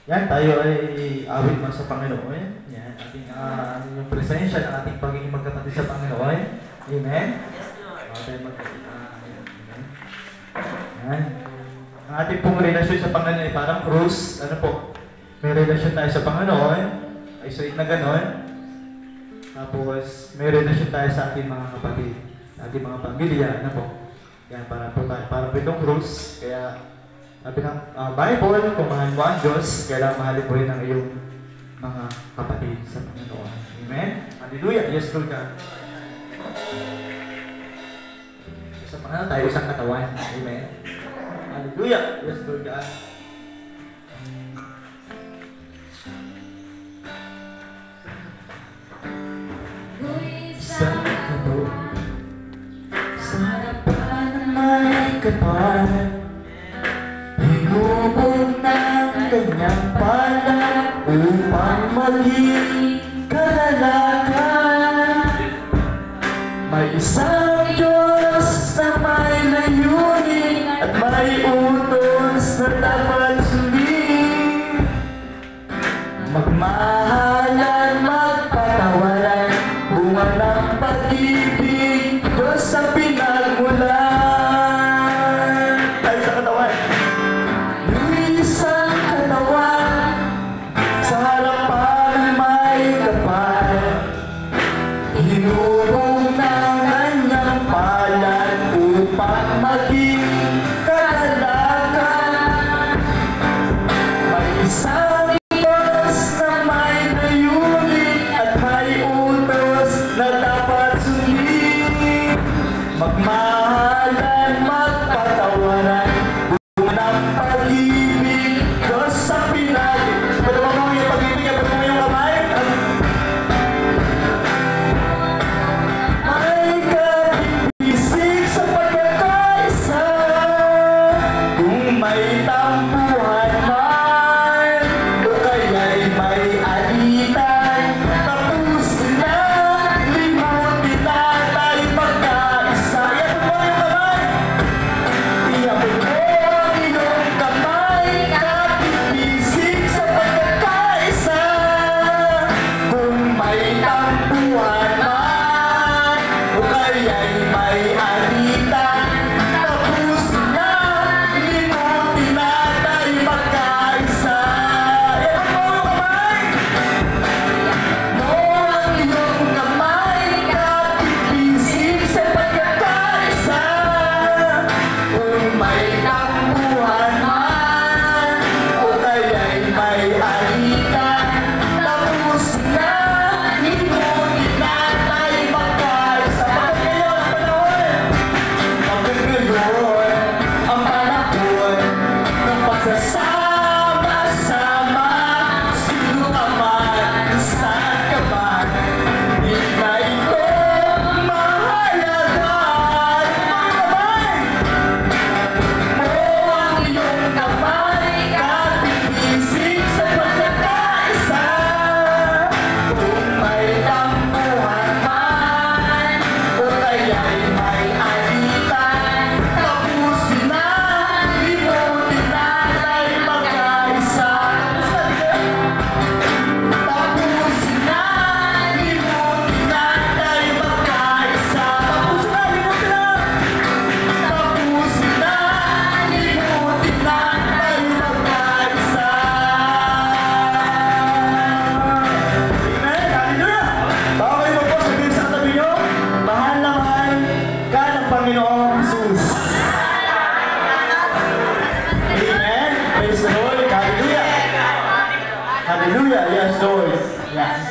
Yan, tayo ay awit mo sa Panginoon. Yan, ating yung presensya ng ating pagiging magkapatid sa Panginoon. Amen? Yes, Lord. Tayo yan. Ang ating pong relasyon sa Panginoon ay parang krus. Ano po? May relasyon tayo sa Panginoon. Ay straight na ganon. Tapos, may relasyon tayo sa ating mga kapatid. Sa ating mga pamilya. Ano po? Yan, parang po tayo. Parang po itong krus. Kaya, sabi ng Bible, kung mahal mo ang Diyos, kailangan mahalin mo rin ang iyong mga kapatid sa Panginoon. Amen? Hallelujah! Yes, Lord God. Sa Panginoon tayo isang katawan. Amen? Hallelujah! Yes, Lord God. Isang katawan sa harapan ng may kapal. Hinubog ng kanyang pala upang maging kalalakan. May isang Diyos na may layunin at may utos na dapat sundin. Magmahalan, magpatawaran, bunga ng pag-ibig, Diyos ang pinagmulan.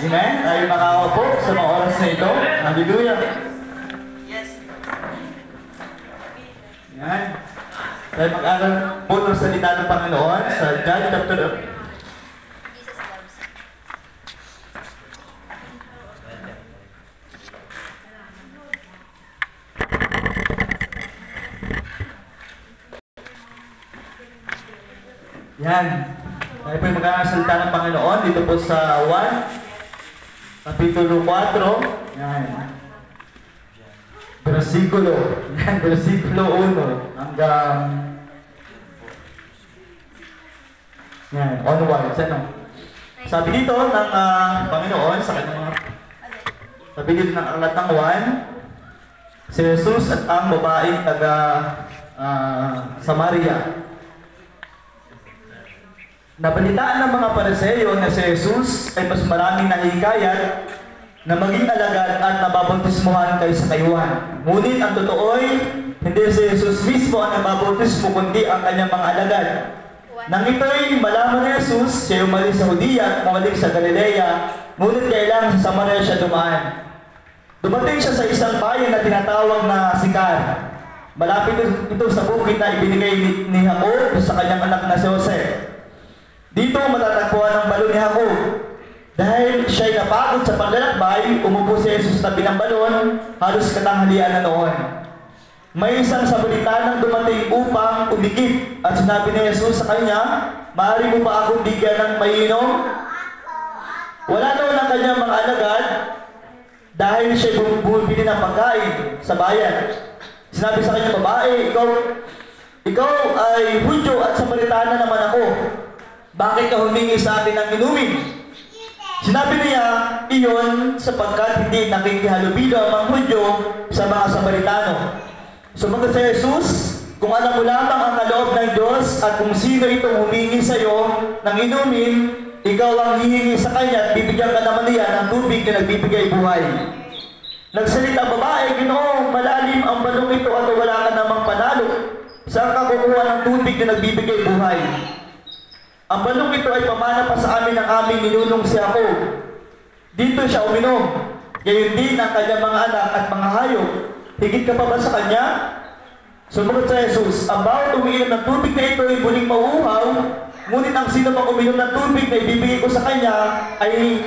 Amen? Tayo makakaupo sa mga oras na ito. Hallelujah. Yes. Yan. Tayo mag-aral po ng salita ng Panginoon sa John chapter 8. Yan. Tayo po yung mag-aasalita ng Panginoon dito po sa 1, Kapitulo 4, Yan. Versikulo. Yan, versikulo 1 hanggang yan, onwards. Ano? Sabi dito ng Panginoon sa kanyang mga sabi dito ng aklat ng 1, si Jesus at ang babaeng taga Samaria. Nabalitaan ng mga Pariseo na si Jesus ay mas maraming nahihikayat na maging alagad at nababautismuhan kaysa kay Juan. Ngunit ang totoo ay hindi si Jesus mismo ang nababautismo kundi ang kanyang mga alagad. Nang ito'y malaman ni Jesus, siya umalis sa Judea at bumalik sa Galilea, ngunit kailangan sa Samaria siya dumaan. Dumating siya sa isang bayan na tinatawag na Sicar. Malapit ito sa bukid na ibinigay ni Jacob sa kanyang anak na si Jose. Dito matatagpuan ang balon ni Jacob. Dahil siya'y napagod sa paglalakbay, umupo si Jesus sa tabi ng balon, halos katanghalian na noon. May isang Samaritano dumating upang umigip at sinabi ni Jesus sa kanya, "Maaari mo ba akong bigyan ng mainom?" Wala naman ang kanyang mga alagad dahil siya'y bumibili ng pagkain sa bayan. Sinabi sa kanya, "Babae, ikaw ay Hudyo at Samaritana naman ako. Bakit ka humingi sa akin ng inumin?" Sinabi niya iyon sapagkat hindi nakikihalubilo ang mga Hudyo sa mga Samaritano. Sumagot si Jesus, "Kung alam mo lamang ang kaloob ng Diyos at kung sino itong humingi sa iyo ng inumin, ikaw ang hihingi sa kanya at bibigyan ka naman niya ng tubig na nagbibigay buhay." Nagsalita ang babae, "Ginoo, malalim ang balong ito at wala ka namang panalo. Saan ka kukuha ng tubig na nagbibigay buhay? Ang balong ito ay pamana pa sa amin ng aming ninunong si Jacob. Dito siya uminom. Gayon din ang kanyang mga anak at mga hayop. Higit ka pa ba sa kanya?" Sumagot sa Jesus, "Ang bawat umiinom ng tubig na ito ay muling mauuhaw, ngunit ang sino mang uminom ng tubig na ibibigay ko sa kanya ay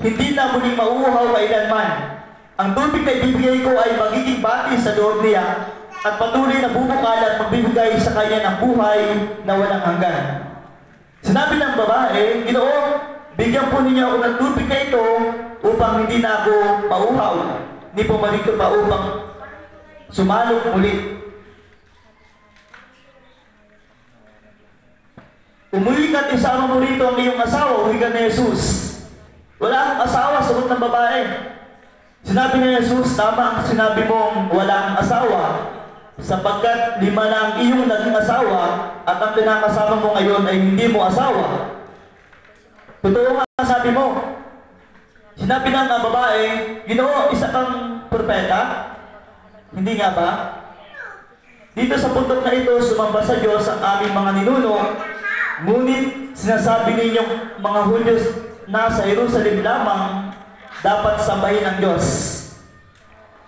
hindi na muling mauuhaw kailanman. Ang tubig na ibibigay ko ay magiging bati sa loob niya at patuloy na bubukal at magbibigay sa kanya ng buhay na walang hanggan." Sinabi ng babae, "Ginoo, bigyan po ninyo ako ng tubig na ito upang hindi na ako mauhaw. Hindi po malito pa upang sumalok muli." "Umuwi ka at isama mo rito ang iyong asawa," uwi ka ni Jesus. "Wala akong asawa," sagot ng babae. Sinabi ni Jesus, "Tama ang sinabi mong wala kang asawa, sapagkat 5 na ang iyong naging asawa at ang pinakasama mo ngayon ay hindi mo asawa. Totoo nga ang sabi mo." Sinabi ng babae, "Ginoo, isa kang propeta? Hindi nga ba? Dito sa bundok na ito, sumamba sa Diyos ang aming mga ninuno, ngunit sinasabi ninyong mga Hudyo na sa Jerusalem lamang dapat sambahin ang Diyos."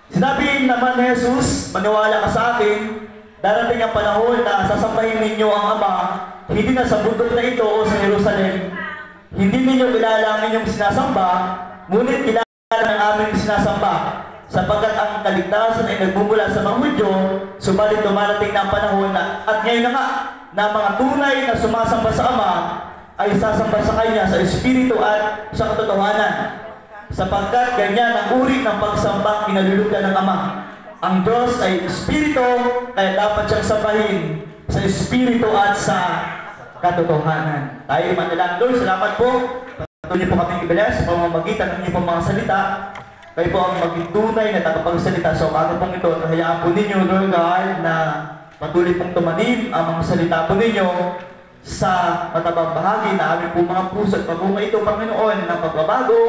Sinabi naman ni Jesus, "Maniwala ka sa akin, darating ang panahon na sasambahin ninyo ang Ama, hindi na sa bundok na ito o sa Jerusalem. Hindi ninyo kilala ang inyong sinasamba, ngunit kilala ng aming sinasamba, sapagkat ang kaligtasan ay nagmumula sa mga Hudyo, subalit dumarating na ang panahon na, at ngayon na nga, na mga tunay na sumasamba sa Ama ay sasamba sa Kanya sa Espiritu at sa katotohanan. Sapagkat ganyan ang uri ng pagsambang kinalulugan ng Ama. Ang Diyos ay Espiritu, kaya dapat siyang sambahin sa Espiritu at sa katotohanan." Tayo manalangin. Lord, salamat po. Patuloy po kaming ibalas sa pamamagitan ng inyong mga salita. Kayo po ang maging tunay na tagapagsalita sa umaga pong ito. Hayaan po ninyo, Lord God, na patuloy pong tumanim ang mga salita po ninyo sa matabang bahagi na aming po mga puso at mabunga ito, Panginoon, ng pagbabago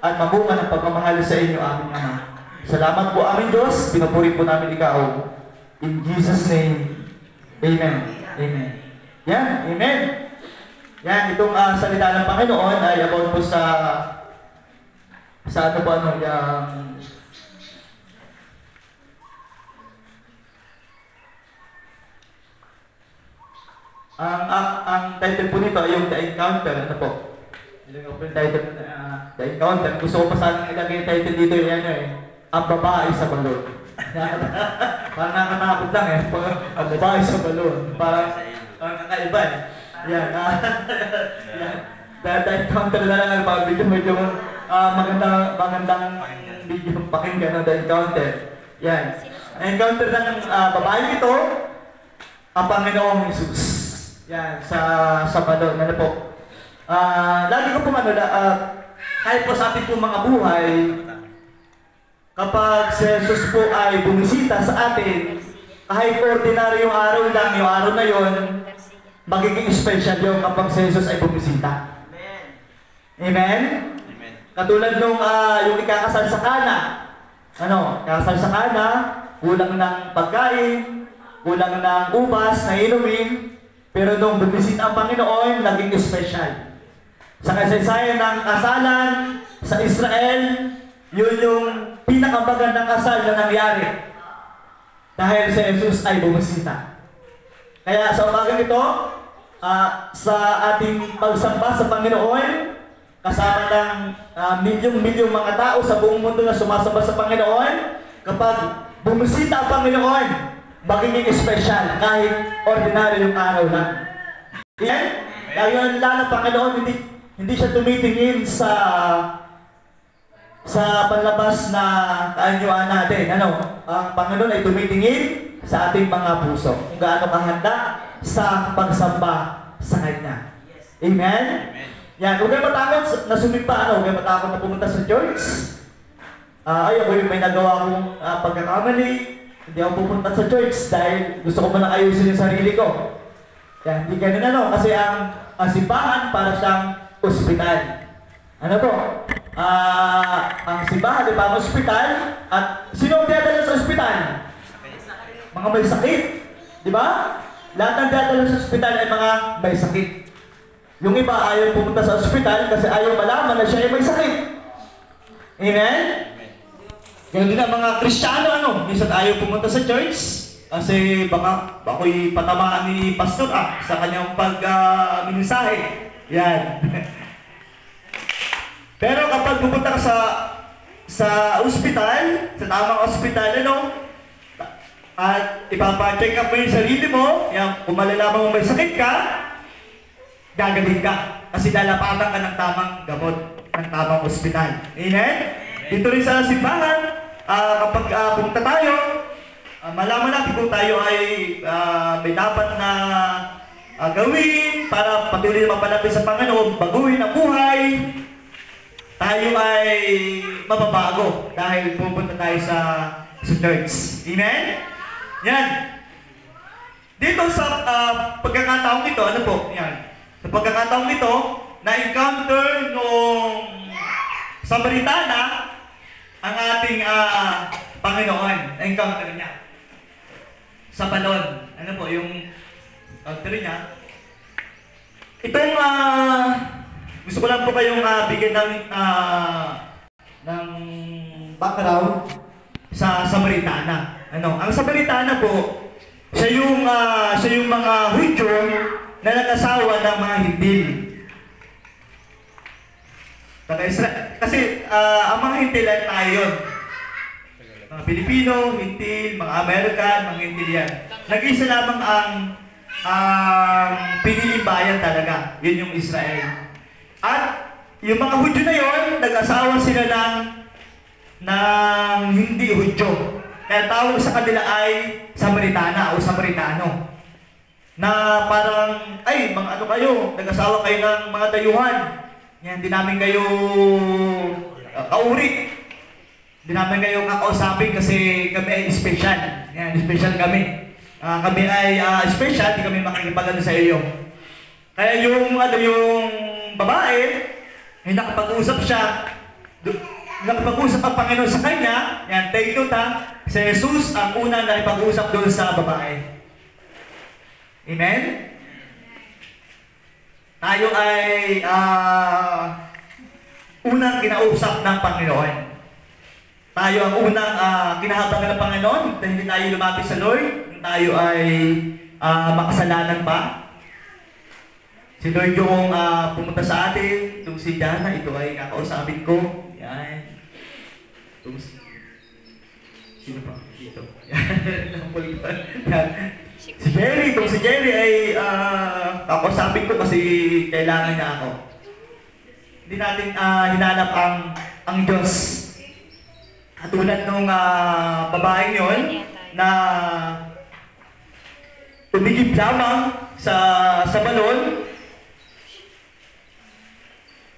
at mabunga ng pagmamahal sa inyo, aming Ama. Salamat po, aming Diyos. Pinupuri po namin ikaw. In Jesus' name, Amen. Amen. Yan, Amen. Yan, itong salita ng Panginoon ay about po sa ano po, ano, yung ang title po nito ay yung The Encounter. Ano po? Yung title, The Encounter. Gusto ko pa sanang ilagay yung title dito yung ano Ang Babae sa Balon. Parang nakatakot lang Ang Babae sa Balon. Parang kakaiba Yan. Yan. The Encounter na lang ang pag-video. Medyo magandang video pakinggan the encounter. Yan. Encounter ng babae ito, ang Panginoong Jesus. Yan, sa balon. Ano po? Lagi ko po kahit po sa ating po mga buhay, kapag si Jesus po ay bumisita sa atin, kahit ordinary yung araw lang, yung araw na yon, magiging special yung kapag si Jesus ay bumisita. Amen. Amen? Amen. Katulad nung yung ikakasal sa Kana. Kasal sa Kana, kulang ng pagkain, kulang ng ubas na inumin, pero nung bumisita ang Panginoon, naging special. Sa kasaysayan ng kasalan sa Israel, yun yung pinakamagandang kasal na nangyari. Dahil si Jesus ay bumisita. Kaya sa umagang ito, sa ating pagsamba sa Panginoon, kasama ng milyong-milyong mga tao sa buong mundo na sumasamba sa Panginoon, kapag bumisita ang Panginoon, magiging special kahit ordinary yung araw lang. Yan? Dahil lang ng Panginoon, hindi siya tumitingin sa panlabas na kaanyuan natin. Ang Panginoon ay tumitingin sa ating mga puso. Kung gaano kahanda sa pagsamba sa Kanya. Amen? Yan. Huwag kayo matakot na sumimpa. Huwag kayo matakot na pumunta sa church. Ako yung may nagawa kong pagkakamali. Hindi ako pupunta sa church dahil gusto ko man ayusin yung sarili ko. Yan. Hindi ganun kasi ang simbahan para siyang ospital. Ano po? Ang simbahan, di ba, ang ospital, at sino ang dadala sa ospital? Mga may sakit. Di ba? Lahat ng dadala sa ospital ay mga may sakit. Yung iba ayaw pumunta sa ospital kasi ayaw malaman na siya ay may sakit. Amen? Ganyan din ang mga Kristiyano, minsan ayaw pumunta sa church kasi baka ako'y patamaan ni pastor sa kanyang pag-mensahe. Yan. Pero kapag pupunta ka sa ospital, sa tamang ospital, at ipapacheck up mo yung sarili mo, kung malalaman mo may sakit ka, gagaling ka. Kasi lalapatan ka ng tamang gamot, ng tamang ospital. Amen? Dito rin sa simbahan, kapag pumunta tayo, malaman natin kung tayo ay may dapat na gawin para patuloy na mapalapit sa Panginoon, baguhin ang buhay, tayo ay mababago dahil pupunta tayo sa church. Amen? Yan. Dito sa pagkakataong ito, ano po? Yan. Sa pagkakataong ito, na-encounter nung Samaritana ang ating Panginoon. Na-encounter niya. Sa balon. Ano po? Yung encounter niya. Itong gusto ko lang po kayong bigyan ng background sa Samaritana. Ang Samaritana po, siya yung mga Hudyo na nag-asawa ng mga Hintil. Kasi ang mga Hintil ay tayo yun. Mga Pilipino, Hintil, mga American, mga Hintil yan. Nag-isa lamang ang piniling bayan talaga. Yun yung Israel. At yung mga Hudyo na yon, nag-asawa sila ng hindi Hudyo. Kaya tawag sa kanila ay Samaritana o Samaritano. Na parang, mga ano kayo, nag-asawa kayo ng mga dayuhan. Yan, hindi namin kayo kauri. Hindi namin kayo kakausapin kasi kami ay special. Yan, special kami. Kami ay special, hindi kami makikipagano sa iyo. Kaya yung babae, ay nakapag-usap siya, nakapag-usap ang Panginoon sa kanya, yan, take note si Jesus ang unang nakipag-usap doon sa babae. Amen? Tayo ay unang kinausap ng Panginoon. Tayo ang unang kinahabangan ng Panginoon, dahil hindi tayo lumapit sa Lord, tayo ay makasalanan pa. Si Lord yung pumunta sa atin, itong si Jana, ito ay kakausapin ko. Yan. Itong sino pa? Ito. Yan. Si Jerry, itong si Jerry ay kakausapin ko kasi kailangan niya ako. Hindi natin hinanap ang Diyos. Tulad nung babaeng yon na tumigip lamang sa balon,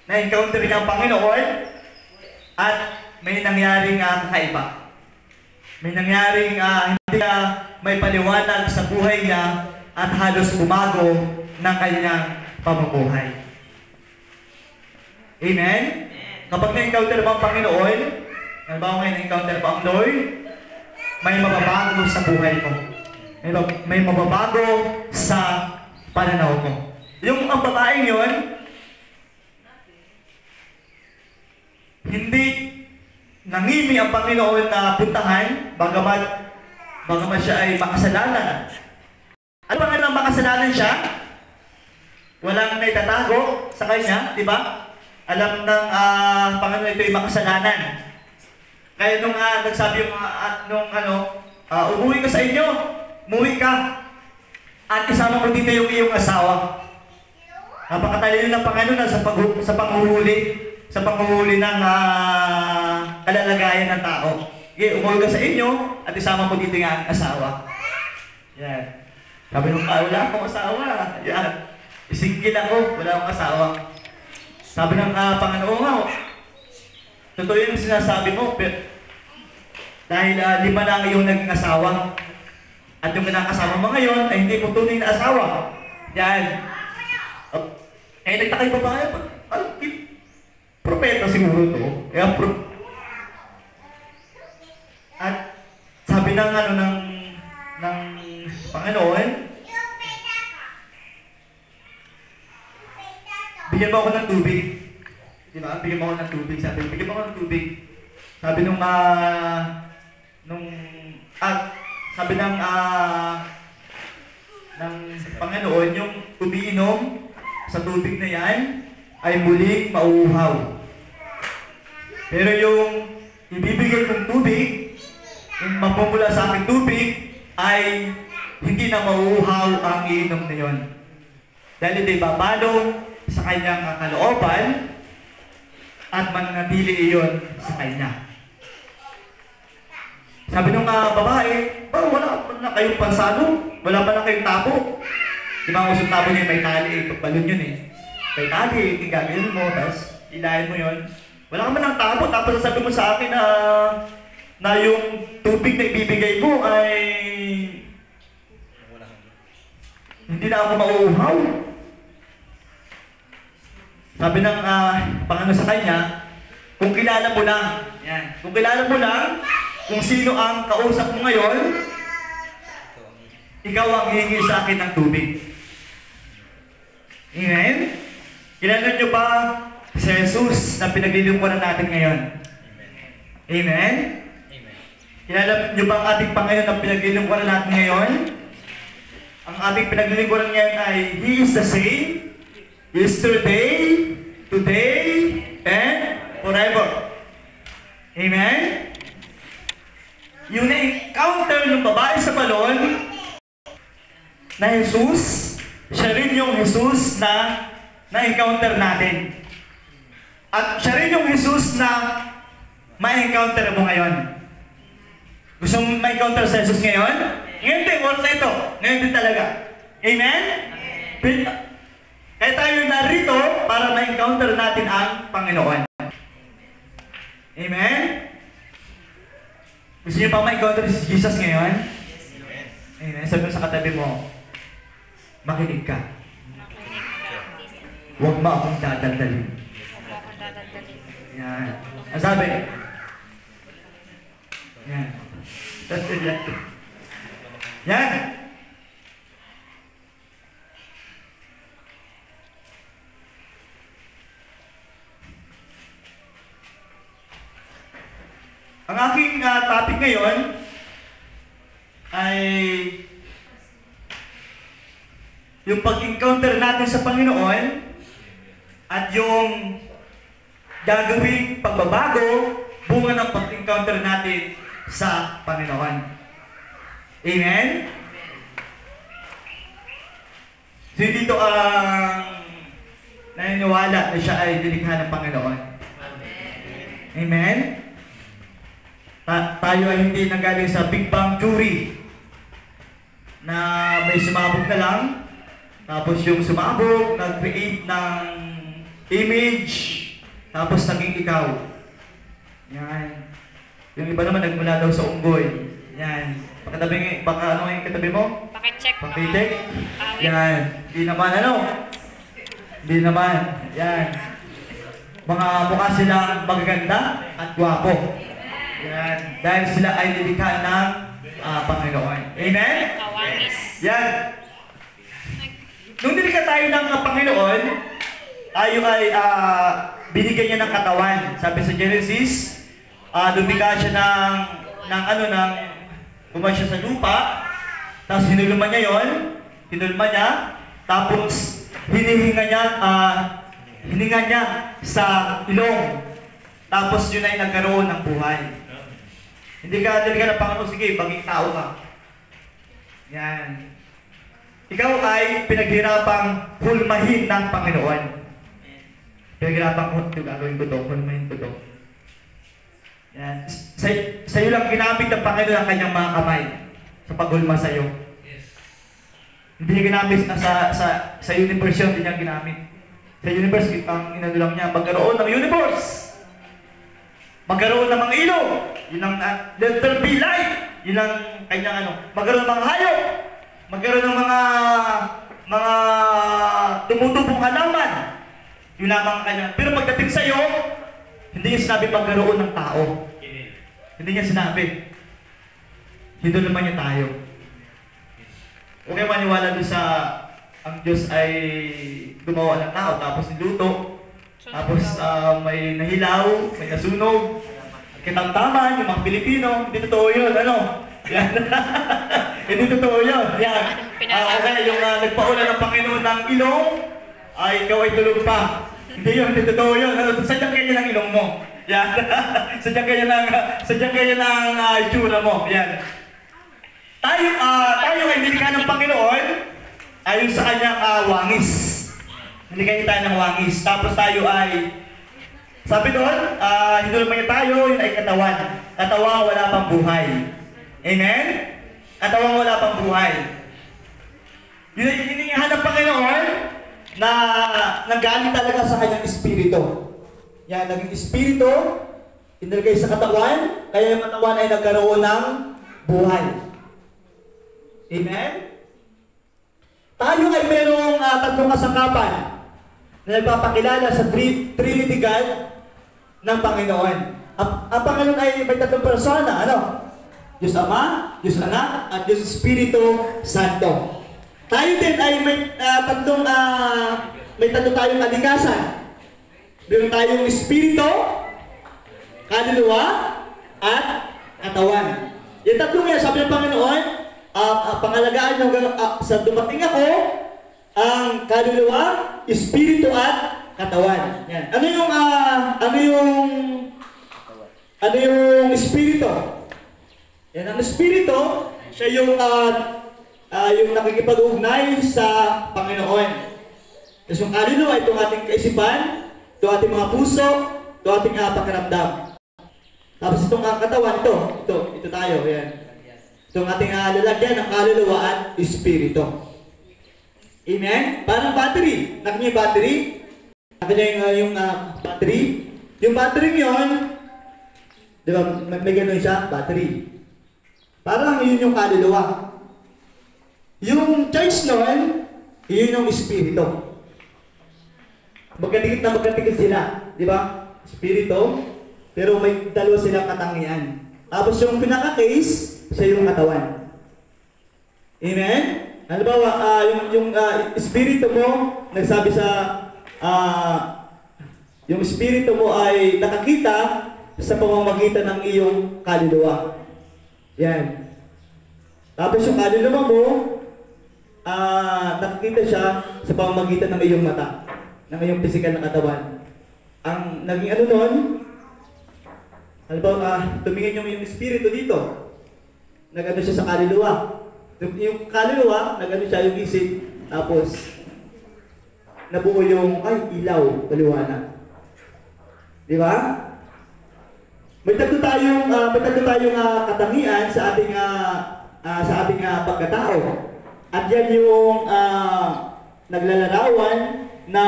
na-encounter niya ang Panginoon at may nangyaring kakaiba. May nangyaring hindi na may paliwanag sa buhay niya at halos bumago ng kanyang pamumuhay. Amen? Kapag na-encounter mo ang Panginoon, halimbawa ngayon na-encounter mo ang Lord, may mababago sa buhay mo. May mababago sa pananaw mo. Yung ang babaeng yun, hindi nangimi ang Panginoon na puntahan, bagamat siya ay makasalanan. Ano ba nga nang makasalanan siya? Walang naitatago sa kanya, di ba? Alam ng Panginoon ito ay makasalanan. Kaya nung nagsabi yung umuwi ka sa inyo, umuwi ka, at isama mo dito yung iyong asawa. Napakatalino ng Panginoon sa panghuhuli ng kalalagayan ng tao. Okay, umuwi ka sa inyo, at isama mo dito yung asawa. Yan. Sabi nung wala akong asawa. Yan. Isingkil ako, wala akong asawa. Sabi ng Panginoon, totoo yung sinasabi mo, pero dahil 5 na ang iyong naging asawa. At yung kinakasama mo ngayon ay hindi mo tunay na asawa. Yan. Nagtakay pa ba kayo? Propeta siguro to. Kaya at sabi ng Panginoon, bigyan mo ako ng tubig. Di ba? Bigyan mo ako ng tubig. Bigyan mo ako ng tubig. Sabi sabi ng Panginoon, yung umiinom sa tubig na yan ay muling mauuhaw. Pero yung ibibigay kong tubig, yung magmumula sa aking tubig, ay hindi na mauuhaw ang iinom na yun. Dahil ito'y babalo sa kanyang kalooban at mananatili iyon sa kanya. Sabi nung babae, wala pa na kayong pansalo, wala pa na kayong tabo. Di ba ang usong tabo niya may tali, balon yun eh. May tali, gagawin mo, tapos ilahin mo yun. Wala ka man ng tabo, tapos sabi mo sa akin na yung tubig na ibibigay mo ay hindi na ako mauuhaw. Sabi ng Panginoon sa kanya, kung kilala mo lang, yan, kung kilala mo lang kung sino ang kausap mo ngayon, ikaw ang hihingi sa akin ng tubig. Amen? Kilala nyo ba si Jesus na pinaglilingkuran natin ngayon? Amen? Kilala nyo ba ang ating Panginoon na pinaglilingkuran natin ngayon? Ang ating pinaglilingkuran ngayon ay He is the same, yesterday, today, and forever. Amen? Yung na-encounter ng babae sa balon na Jesus, siya rin yung Jesus na na-encounter natin. At siya rin yung Jesus na ma-encounter mo ngayon. Gusto mo ma-encounter sa Jesus ngayon? Ngayon din, oras na ito. Ngayon din talaga. Amen? Kaya tayo narito para ma-encounter natin ang Panginoon. Amen? Gusto niyo pa ma-encounter si Jesus ngayon? Amen? Sabi mo sa katabi mo, makinig ka. Huwag mo akong dadaldalin. Yan. Ang sabi? Yan. Yan. Ang aking topic ngayon ay yung pag-encounter natin sa Panginoon at yung gagawing pagbabago bunga ng pag-encounter natin sa Panginoon. Amen? So dito ang naniniwala na siya ay dinikha ng Panginoon. Amen? tayo ay hindi nanggaling sa Big Bang Theory na may sumabog na lang, tapos yung sumabog, nag-create ng image, tapos naging ikaw. Yan. Yung iba naman nagmula daw sa unggoy. Yan. Baka ano yung katabi mo? Pakicheck. Pakicheck? Yan. Hindi naman ano? Hindi naman. Yan. Mga mukha silang magaganda at gwapo. Yan. Dahil sila ay nilikha ng Panginoon. Amen? Kawangis. Yan. Nung nilikha tayo ng Panginoon, tayo ay binigyan niya ng katawan. Sabi sa Genesis, lumikha siya ng bumay siya sa lupa, tapos hinulma niya yon, tapos hininga niya sa ilong, tapos yun ay nagkaroon ng buhay. Hindi ka ng Panginoon, sige, maging tao ka. Yan. Ikaw ay pinaghirapang hulmahin ng Panginoon. Pinaghirapang gagawin ko to, hulmahin ko to. Yan. Sa iyo lang ginamit ng Panginoon ang kanyang mga kamay sa paghulma sa iyo. Yes. Hindi niya ginamit sa universe yun, hindi niya ginamit. Sa universe, ang inano lang niya, magkaroon ng universe. Magkaroon ng mga ilog. Yun ang let there be light. Yun ang kanyang magkaroon ng mga hayop. Magkaroon ng mga tumutubong halaman. Yun lamang kanya. Pero pagdating sa iyo, hindi niya sinabi pagkaroon ng tao. Hindi niya sinabi. Hindi naman niya tayo. Huwag kayo maniwala doon sa ang Diyos ay gumawa ng tao, tapos niluto, tapos may nahilaw, may nasunog, kitamtaman, yung mga Pilipino, hindi totoo yun, Yan. Hindi totoo yun. Yan. Okay, yung nagpaulan ng Panginoon ng ilong, ay ikaw ay tulog pa. Hindi yun, hindi totoo yun. Sadyang kanya ng ilong mo. Yan. Sadyang kanya ng itsura mo. Yan. Tayo ay nilikha ng Panginoon ayon sa kanyang wangis. Nilikha niya tayo ng wangis. Tapos tayo ay, sabi doon, hinulma niya tayo, yun ay katawan. Katawan wala pang buhay. Amen? Katawan wala pang buhay. Yun ay hinihingahan ng Panginoon na nanggaling talaga sa kanyang espiritu. Yan, naging espiritu, inilagay sa katawan, kaya yung katawan ay nagkaroon ng buhay. Amen? Tayo ay mayroong tatlong kasangkapan na nagpapakilala sa Trinity God ng Panginoon. Ang Panginoon ay may tatlong persona, Diyos Ama, Diyos Anak, at Diyos Espiritu Santo. Tayo din ay may tatlo tayong kalikasan. Meron tayong espiritu, kaluluwa, at katawan. Yung tatlong yan, sabi ng Panginoon, pangalagaan nyo sa dumating ako, ang kaluluwa, espiritu, at katawan. Yan. Ano yung espiritu? Yan, ang espiritu, siya yung nakikipag-ugnay sa Panginoon. Tapos yung kaluluwa, itong ating kaisipan, itong ating mga puso, itong ating pakiramdam. Tapos itong katawan, ito tayo, yan. Itong ating lalagyan ng kaluluwa at espiritu. Amen? Parang battery. Nakikita yung battery? Nakikita yung battery? Yung battery yun, di ba, may ganun siya, battery. Parang yun yung kaluluwa. Yung charge nun, yun yung espiritu. Magkadikit sila, di ba? Espiritu, pero may dalawa silang katangian. Tapos yung pinaka-case, siya yung katawan. Amen? Halimbawa, yung espiritu mo, nagsabi sa, yung espiritu mo ay nakakita sa pamamagitan ng iyong kaluluwa. Yan. Tapos yung kaluluwa mo, nakikita siya sa pamamagitan ng iyong mata, ng iyong pisikal na katawan. Ang naging nun, halimbawa, tumingin yung espiritu dito, nag-ano siya sa kaluluwa. Yung kaluluwa, nag-ano siya yung isip, tapos nabuo yung, ilaw, kaliwanag. Di ba? May tatlo tayong katangian sa ating pagkatao. At yan yung naglalarawan na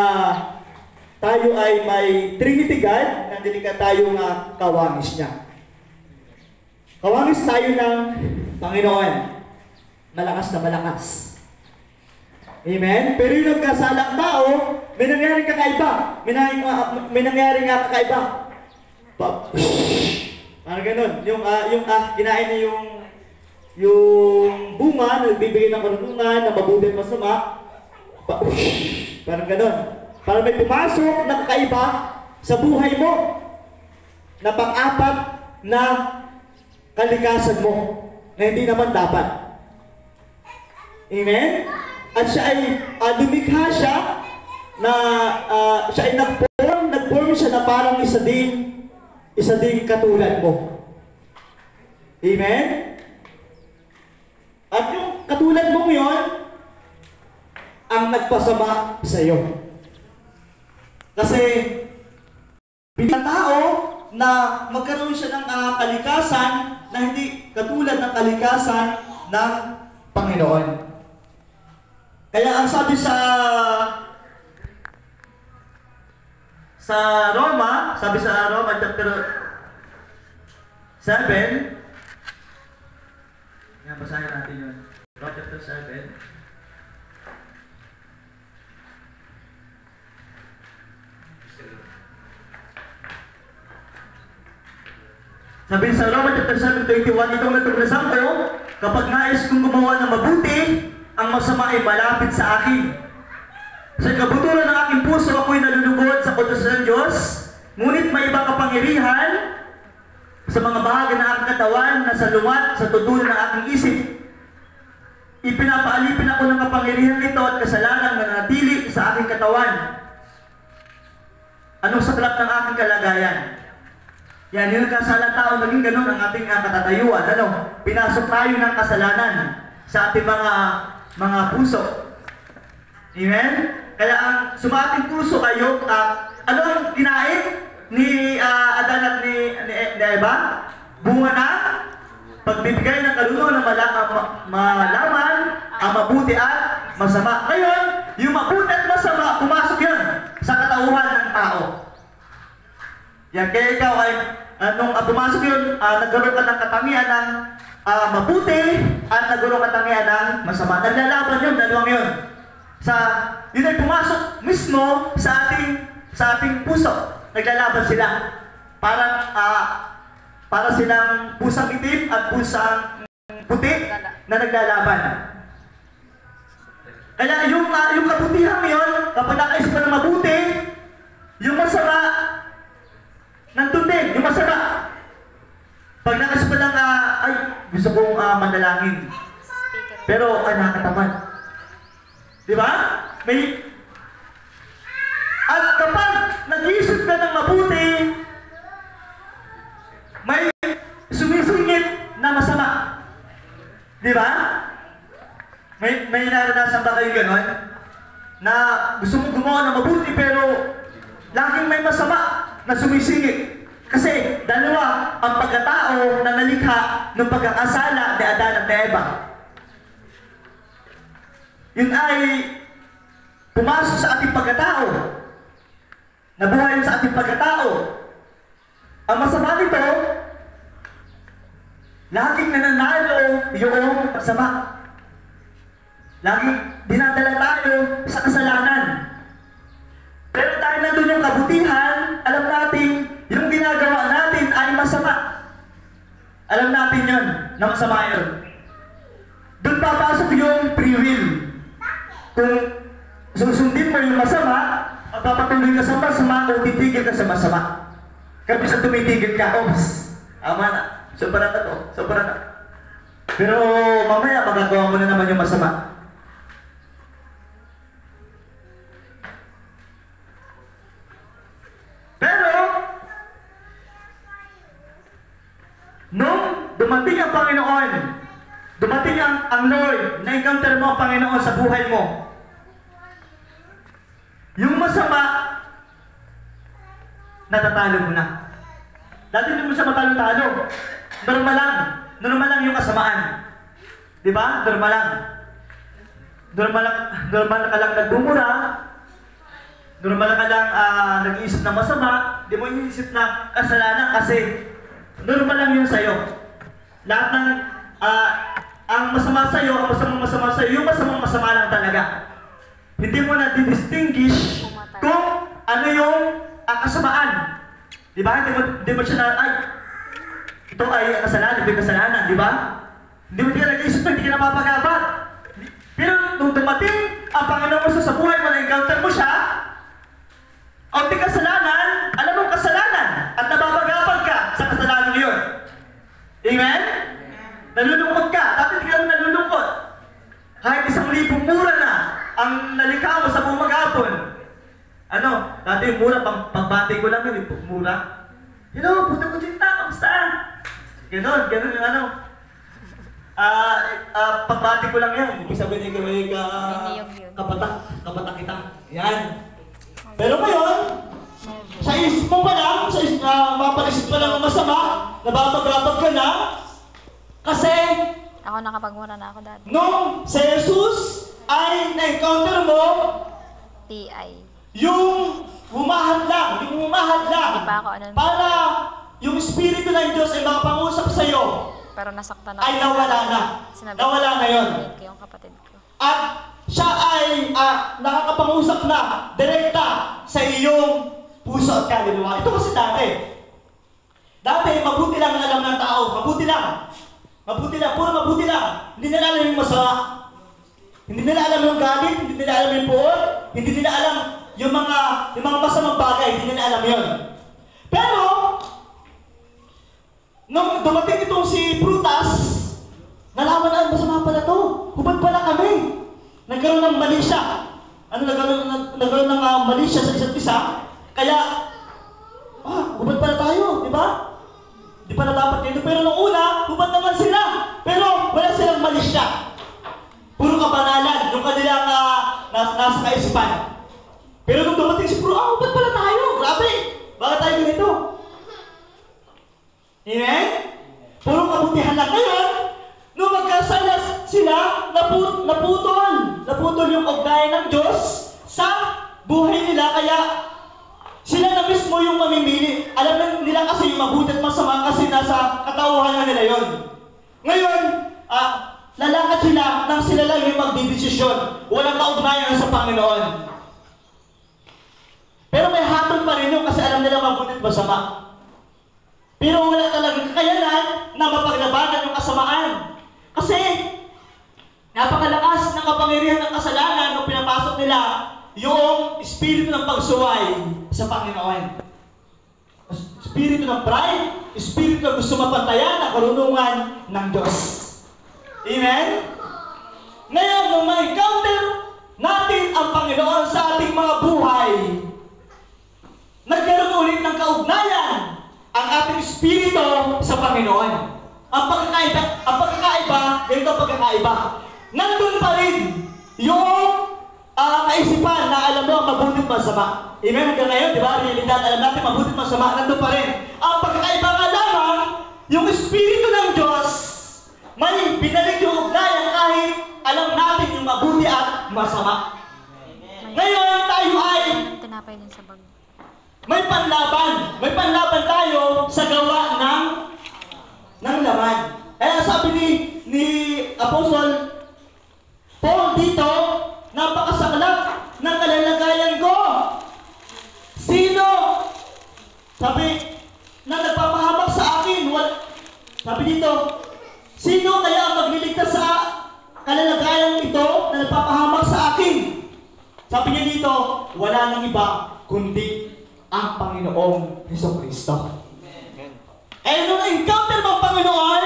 tayo ay may Trinity God na nilika tayong kawangis niya. Kawangis tayo ng Panginoon. Malakas na malakas. Amen? Pero yung nagkasalang tao, may nangyaring kakaiba. May nangyaring kakaiba. Parang ganun. Kinain na yung bunga, nagbibigay ng karunungan, na mabuti at masama. Parang ganun. Para may pumasok na kakaiba sa buhay mo na pang-apat na kalikasan mo na hindi naman dapat. Amen? At siya ay lumikha siya na siya ay nag-form siya na parang isa ding katulad mo. Amen? At yung katulad mo yon ang nagpasama sa iyo. Kasi bilang tao na magkaroon siya ng kalikasan na hindi katulad ng kalikasan ng Panginoon. Kaya ang sabi sa Roma chapter 7, basahin natin yun. Roma chapter 7. Sabi sa Roma chapter 7:21, itong natuklasan ko, kapag nais kong gumawa ng mabuti, ang masama ay malapit sa akin. Sa kabuturan ng aking puso, ako'y nalulugod sa utos ng Diyos, ngunit may ibang kapangyarihan sa mga bahagi ng aking katawan na salungat sa tutulan ng aking isip. Ipinapaalipin ako ng kapangyarihan ito at kasalanan na nanatili sa aking katawan. Anong saklap ng aking kalagayan? Yan, yung kasalan tao, naging ganun ang ating katatayuan. Pinasok tayo ng kasalanan sa ating mga puso. Amen? Kaya ang sumating puso kayo, ano ang kinain ni Adan at ni Eva? Bunga na pagbibigay ng kaluluwa na malaman ang mabuti at masama. Ngayon, yung mabuti at masama, pumasok yun sa katauhan ng tao. Yan, kaya ikaw ay, nung pumasok yun, nagkaroon ka ng katangian ng mabuti at nagkaroon ka katangian ng masama. Naglalaban yun, dalawang yun. Yun ay pumasok mismo sa ating puso. Naglalaban sila. Para silang pusang itim at pusang puti na naglalaban. Kaya yung kabutihan yun, kapag nakaisip ka ng mabuti, yung masama, nandun din, yung masama. Pag nakaisip ka lang, ay, gusto kong manalangin. Pero, nakatamad. Di ba? At kapag nag-iisip ka ng mabuti, may sumisingit na masama. Di ba? May naranasan ba kayo gano'n? Na gusto mong gumawa ng mabuti pero laging may masama na sumisingit. Kasi dalawa ang pagkatao na nalikha ng pagkakasala ni Adan at ni Eva. Yun ay pumasok sa ating pagkatao. Nabuhay sa ating pagkatao. Ang masama nito, laging nananalo yung masama. Laging dinadala tayo sa kasalanan. Pero dahil nandun yung kabutihan, alam natin, yung ginagawa natin ay masama. Alam natin yun, na masama yun. Doon papasok yung free will. Kung susundin mo yung masama, papatuloy ka sa masama o titigil ka sa masama. Kapag sa tumitigil ka, ama na, sobra na to, sobra na. Pero mamaya magagawa mo na naman yung masama. Pero, nung dumating ang Panginoon, dumating ang Lord, na-encounter mo ang Panginoon sa buhay mo, yung masama, natatalo mo na. Dati hindi mo siya matalo-talo. Normal lang. Normal lang yung kasamaan. Di ba? Normal lang. Normal ka lang nagbumura. Normal ka lang nag-iisip na masama. Di mo iisip na kasalanan kasi normal lang yun sa'yo. Lahat ng ang masama sa'yo, ang masamang-masama sa'yo, yung masamang-masama lang talaga. Hindi mo na di-distinguish kung ano yung kasamaan. Di ba? Hindi mo siya na, ay, ito ay kasalanan, ito ay kasalanan, di ba? Hindi mo ka nag-iisip na, hindi ka napapagabat. Pero nung dumating ang Panginoon mo sa buhay mo, na-encounter mo siya, o di kasalanan, alam mo kasalanan, at nababagabag ka sa kasalanan yun. Amen? Nalulungkot ka, dati hindi ka naman nalulungkot. Kahit 1,000 mura na ang nalikha mo sa buong maghapon. Ano, dati yung mura, pagbati ko lang yun, yung mura. Hello, puto ko cinta, kamusta? Ganon yung ano. Pagbati ko lang yan. Ibig sabihin may kapatak kita. Yan. Pero ngayon, sa isip mo pa lang, mapaisip pa lang ang masama, nababagabag ka na, kasi ako nakapagmura na ako dati. nung si Jesus ay na-encounter mo, TI. yung humahad lang, Hindi pa ako ano. para yung Espiritu ng Diyos ay makapangusap sa iyo, Pero nasaktan ay nawala na. Sinabi Nawala na yon. ko yung kapatid ko. At siya ay nakakapangusap na direkta sa iyong puso at kaluluwa. Ito kasi dati. Dati, mabuti lang ang alam ng tao. Mabuti lang. Mabuti lang. Puro mabuti lang. Hindi nila alam yung masama. Hindi nila alam yung galit. Hindi nila alam yung puot. Hindi nila alam yung mga masamang bagay. Hindi nila alam yun. Pero, nung dumating itong si Prutas, nalaman na, masama pala to. Hubad pala kami. Nagkaroon ng mali siya. Nagkaroon ng mali siya sa isa't isa. Kaya, hubad pala tayo, di ba? Di pala dapat dito. Pero nung una, hubad naman sila. Pero wala silang mali siya. Puro kabanalan, yung kanilang nasa kaisipan. Pero nung dumating si Prutas, hubad pala tayo. Grabe. Bakit tayo ganito? Amen? Puro kabutihan lang. Ngayon, nung magkasala sila, naputol yung ugnayan ng Diyos sa buhay nila, kaya sila na mismo yung mamimili. Alam nila kasi yung mabuti at masama kasi nasa katauhan na nila yon. Ngayon, lalakad sila nang sila lang yung magdidesisyon. Walang kaugnayan sa Panginoon. Pero may hatol pa rin yun kasi alam nila mabuti at masama. Pero wala talagang kakayanan na mapaglabanan yung kasamaan. Kasi napakalakas ng kapangyarihan ng kasalanan nung pinapasok nila yung espiritu ng pagsuway sa Panginoon. Espiritu ng pride, espiritu ng gusto mapantayan ang karunungan ng Diyos. Amen? Ngayon, nung ma-encounter natin ang Panginoon sa ating mga buhay, nagkaroon ulit ng kaugnayan ang ating espiritu sa Panginoon. Ang pagkakaiba, ganito ang pagkakaiba. Nandun pa rin yung kaisipan na alam mo ang mabuti at masama. Amen? Hanggang ngayon, di ba? Realidad, alam natin mabuti at masama, nandun pa rin. Ang pagkakaiba nga lamang, yung espiritu ng Diyos, may binalik yung ugnayan kahit alam natin yung mabuti at masama. Ngayon, tayo ay Tinapay din sa bag. may panlaban. May panlaban tayo sa gawa ng laman. Kaya sabi ni Apostol Paul dito, napakasaklap ng kalalagayan ko. Sino? Sabi, na nagpapahamak sa akin. Sabi dito, sino kaya ang magliligtas sa kalalagayan ito na nagpapahamak sa akin? Sabi niya dito, wala nang iba kundi ang Panginoong Jesucristo. Eh, nung encounter mo ang Panginoon,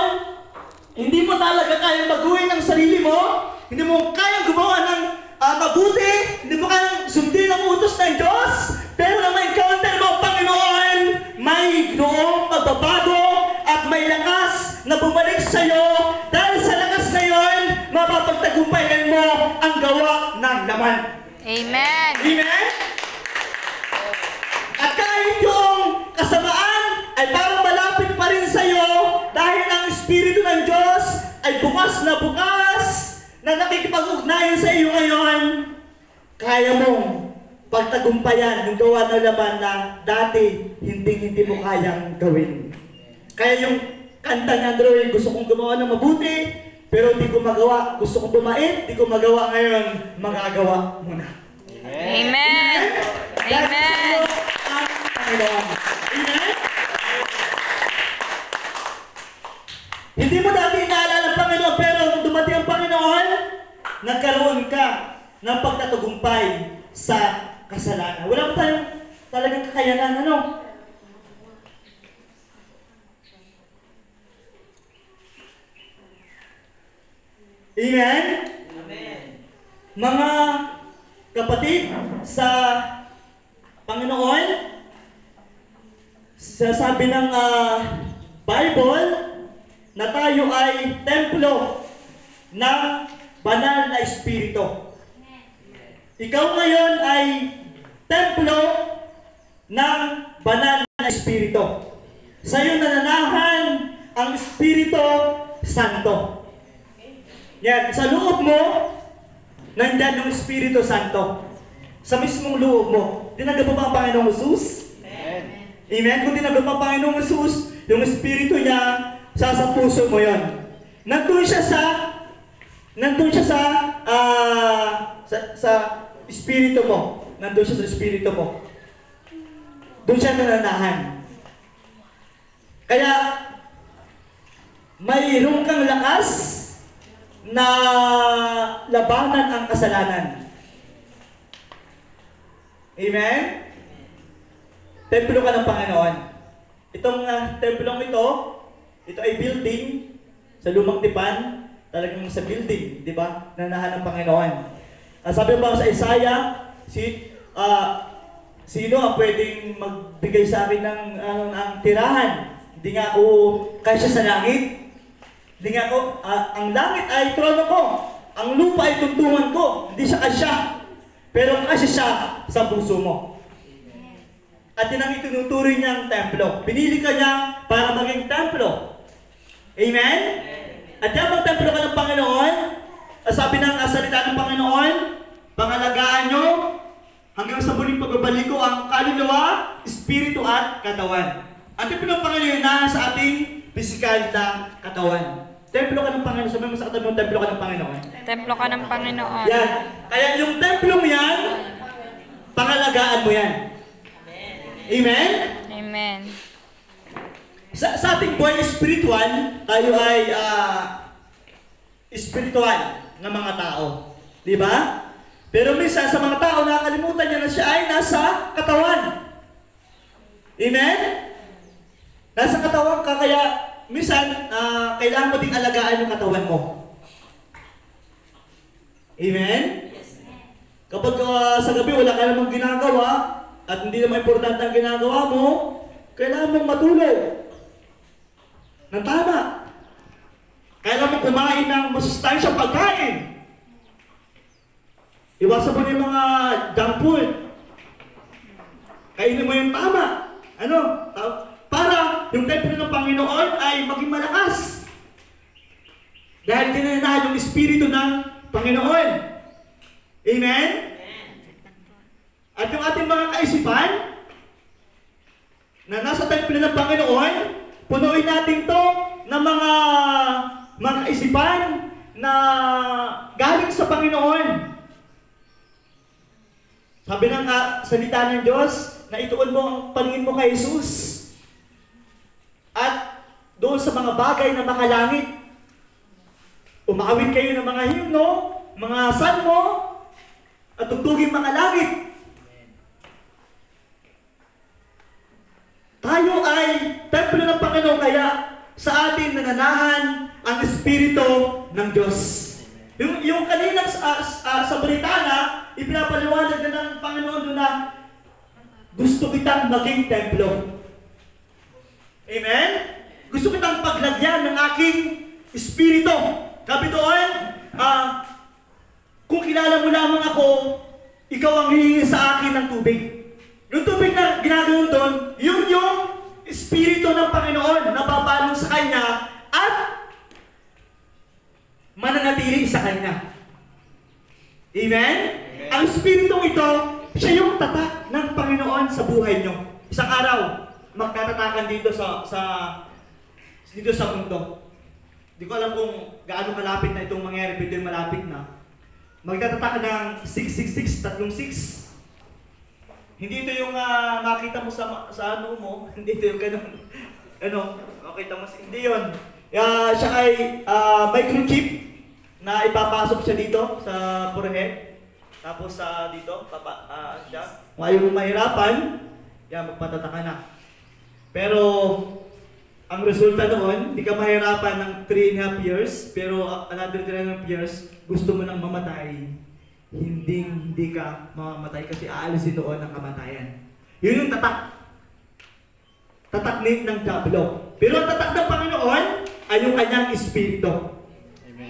hindi mo talaga kayang baguhin ang sarili mo, hindi mo kayang gumawa ng mabuti, hindi mo kayang sundin ang utos ng Diyos, pero nung ma-encounter mo ang Panginoon, may noong magbabago at may lakas na bumalik sa iyo. Dahil sa lakas na yon, mapapagtagumpayan mo ang gawa ng laman. Amen! Amen? At kahit yung kasamaan ay parang Espiritu ng Diyos ay bukas na nakikipag-ugnayan sa iyo ngayon, kaya mong pagtagumpayan yung gawa ng laman na dati hindi mo kayang gawin. Kaya yung kanta ni Andrew, gusto kong gumawa ng mabuti, pero hindi ko magawa. Gusto kong bumait, hindi ko magawa ngayon, magagawa mo na. Amen. Amen. Ang Panginoon. Amen? Hindi mo dati inaalala ang Panginoon, pero nung dumating ang Panginoon, nagkaroon ka ng pagtatagumpay sa kasalanan. Wala pa tayong talagang kakayanan, ano? Amen? Amen. Mga kapatid sa Panginoon, sabi ng Bible na tayo ay templo ng banal na espiritu. Ikaw ngayon ay templo ng banal na espiritu. Sa iyo nananahan ang Espiritu Santo. Yan, sa loob mo, nandyan yung Espiritu Santo. Sa mismong loob mo. Tinanggap mo ba ang Panginoong Jesus? Amen. Amen? Kung tinanggap mo ang Panginoong Jesus, yung Espiritu niya, sa puso mo yon. Nandun siya sa Espiritu mo. Nandun siya sa Espiritu mo. Doon siya nananahan. Kaya, mayroon kang lakas na labanan ang kasalanan. Amen? Templo ka ng Panginoon. Itong templong ito ay building sa Lumang Tipan, talagang sa building, di ba? Nanahan ng Panginoon. Sabi pa sa Isaiah, sino ang pwedeng magbigay sa akin ng tirahan? Hindi nga ako kasya sa langit. Hindi nga ako, ang langit ay trono ko. Ang lupa ay tuntungan ko. Hindi siya kasya. Pero kasya siya sa puso mo. At yun ang itinuturing niyang templo. Pinili ka niya para maging templo. Amen? At yan ang templo ka ng Panginoon. Sabi ng salita ng Panginoon, pangalagaan nyo hanggang sa muling pagbabalik ko ang kaluluwa, espiritu at katawan. Ang templo ng Panginoon na sa ating pisikal na katawan. Templo ka ng Panginoon. Sabi mo sa katawan mo, templo ka ng Panginoon. Templo ka ng Panginoon. Yan. Kaya yung templo mo yan, pangalagaan mo yan. Amen? Amen. Sa ating buhay espiritual, tayo ay espiritual na mga tao. Di ba? Pero minsan sa mga tao, nakakalimutan niya na siya ay nasa katawan. Amen? Nasa katawan ka, kaya minsan, kailangan mo ding alagaan yung katawan mo. Amen? Kapag sa gabi wala ka namang ginagawa, at hindi naman importante ang ginagawa mo, kailangan mong matulog ng tama. Kailangan mong kumain ng masustansyang pagkain. Iwasan mo yung mga junk food. Kainin mo yung tama. Para yung templo ng Panginoon ay maging malakas. Dahil tinanahan yung Espiritu ng Panginoon. Amen? At yung ating mga kaisipan na nasa templo ng Panginoon, punuin natin to ng mga kaisipan na galing sa Panginoon. Sabi ng salita ng Diyos na ituon mo ang paningin mo kay Jesus at doon sa mga bagay na makalangit. Umaawit kayo ng mga himno, mga salmo, at tugtugin mga langit. Tayo ay templo ng Panginoon, kaya sa atin nananahan ang Espiritu ng Diyos. Yung kaninang sa Britana, ipinapaliwanag na ng Panginoon doon na gusto kitang maging templo. Amen? Gusto kitang paglagyan ng aking Espiritu. Sabi doon, kung kilala mo lamang ako, ikaw ang hihingi sa akin ng tubig. Yung tubig na ginagawin doon, yung Espiritu ng Panginoon na babalong sa Kanya at sa Kanya. Amen? Ang Espiritong ito, siya yung tatak ng Panginoon sa buhay nyo. Isang araw, magtatatakan dito sa mundo. Hindi ko alam kung gaano malapit na itong mangyari, pero yung malapit na. Magtatatakan ng 666, 36. Hindi ito yung makita mo sa ano mo, hindi ito yung ganun. Makita mo, hindi yun. Siya ay microchip na ipapasok siya dito sa forehead. Tapos dito, siya. Kung ayaw mo mahirapan, magpatataka na. Pero, ang resulta noon, hindi ka mahirapan ng 3.5 years, pero another 3.5 years, gusto mo nang mamatay. Hindi ka mamamatay kasi aalisin doon ang kamatayan. Yun yung tatak. Tatak ng Diablo. Pero ang tatak ng Panginoon ay yung kanyang Espiritu.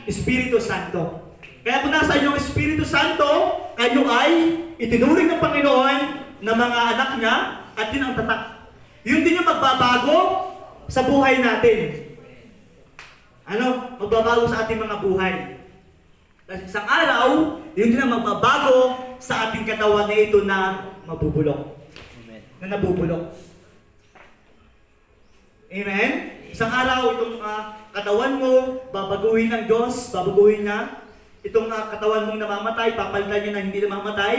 Espiritu Santo. Kaya kung nasa inyong Espiritu Santo, kayo ay itinuring ng Panginoon na mga anak niya at yun ang tatak. Yun din yung magbabago sa buhay natin. Magbabago sa ating mga buhay. Kasi isang araw, yun din ang magbabago sa ating katawan na ito na mabubulok. Amen. Na nabubulok. Amen? Isang araw, itong katawan mo, babaguhin ng Diyos, babaguhin niya. Itong katawan mong namamatay, papalitan niya na hindi namamatay.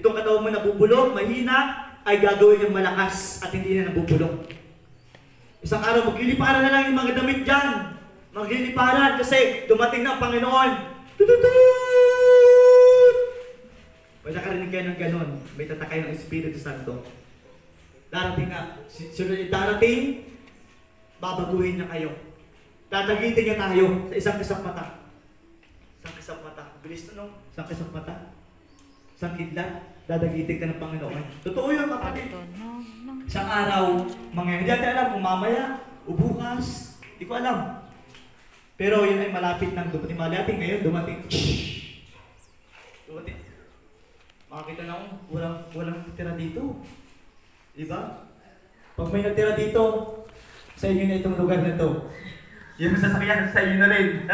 Itong katawan mo nabubulok, mahina, ay gagawin niyang malakas at hindi na nabubulok. Isang araw, magliliparan na lang yung mga damit dyan. Magliliparan kasi dumating na ang Panginoon. Tututut! Pwede nakarinig kayo ng ganon. May tatakay ng Espiritu Santo. Darating na. Darating, babaguhin niya kayo. Tatagitin niya tayo sa isang kisang mata. Isang kisang mata. Bilis na no? Isang kisang mata. Isang kidlat. Dadagitin ka ng Panginoon. Totoo yun, kapatid. Isang araw, hindi natin alam kung mamaya, o bukas, hindi ko alam. Pero yun ay malapit ng dumating. Malapit ngayon, dumating. Dumating. Makakita na ako, walang natira dito. Diba? Pag may natira dito, sa inyo na itong lugar na ito. Yung sasakyan sa inyo na rin.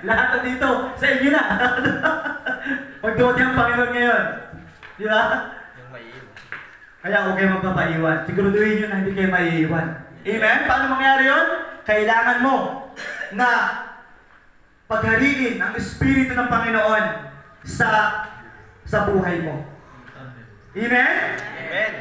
Lahat na dito, sa inyo na. Pag dumating ang Panginoon ngayon. Diba? Yung maiiwan. Kaya huwag kayo magpapaiwan. Siguraduhin nyo na hindi kayo maiiwan. Amen? Paano mangyari yun? Kailangan mo na paghariin ang Espiritu ng Panginoon sa buhay mo. Amen? Amen.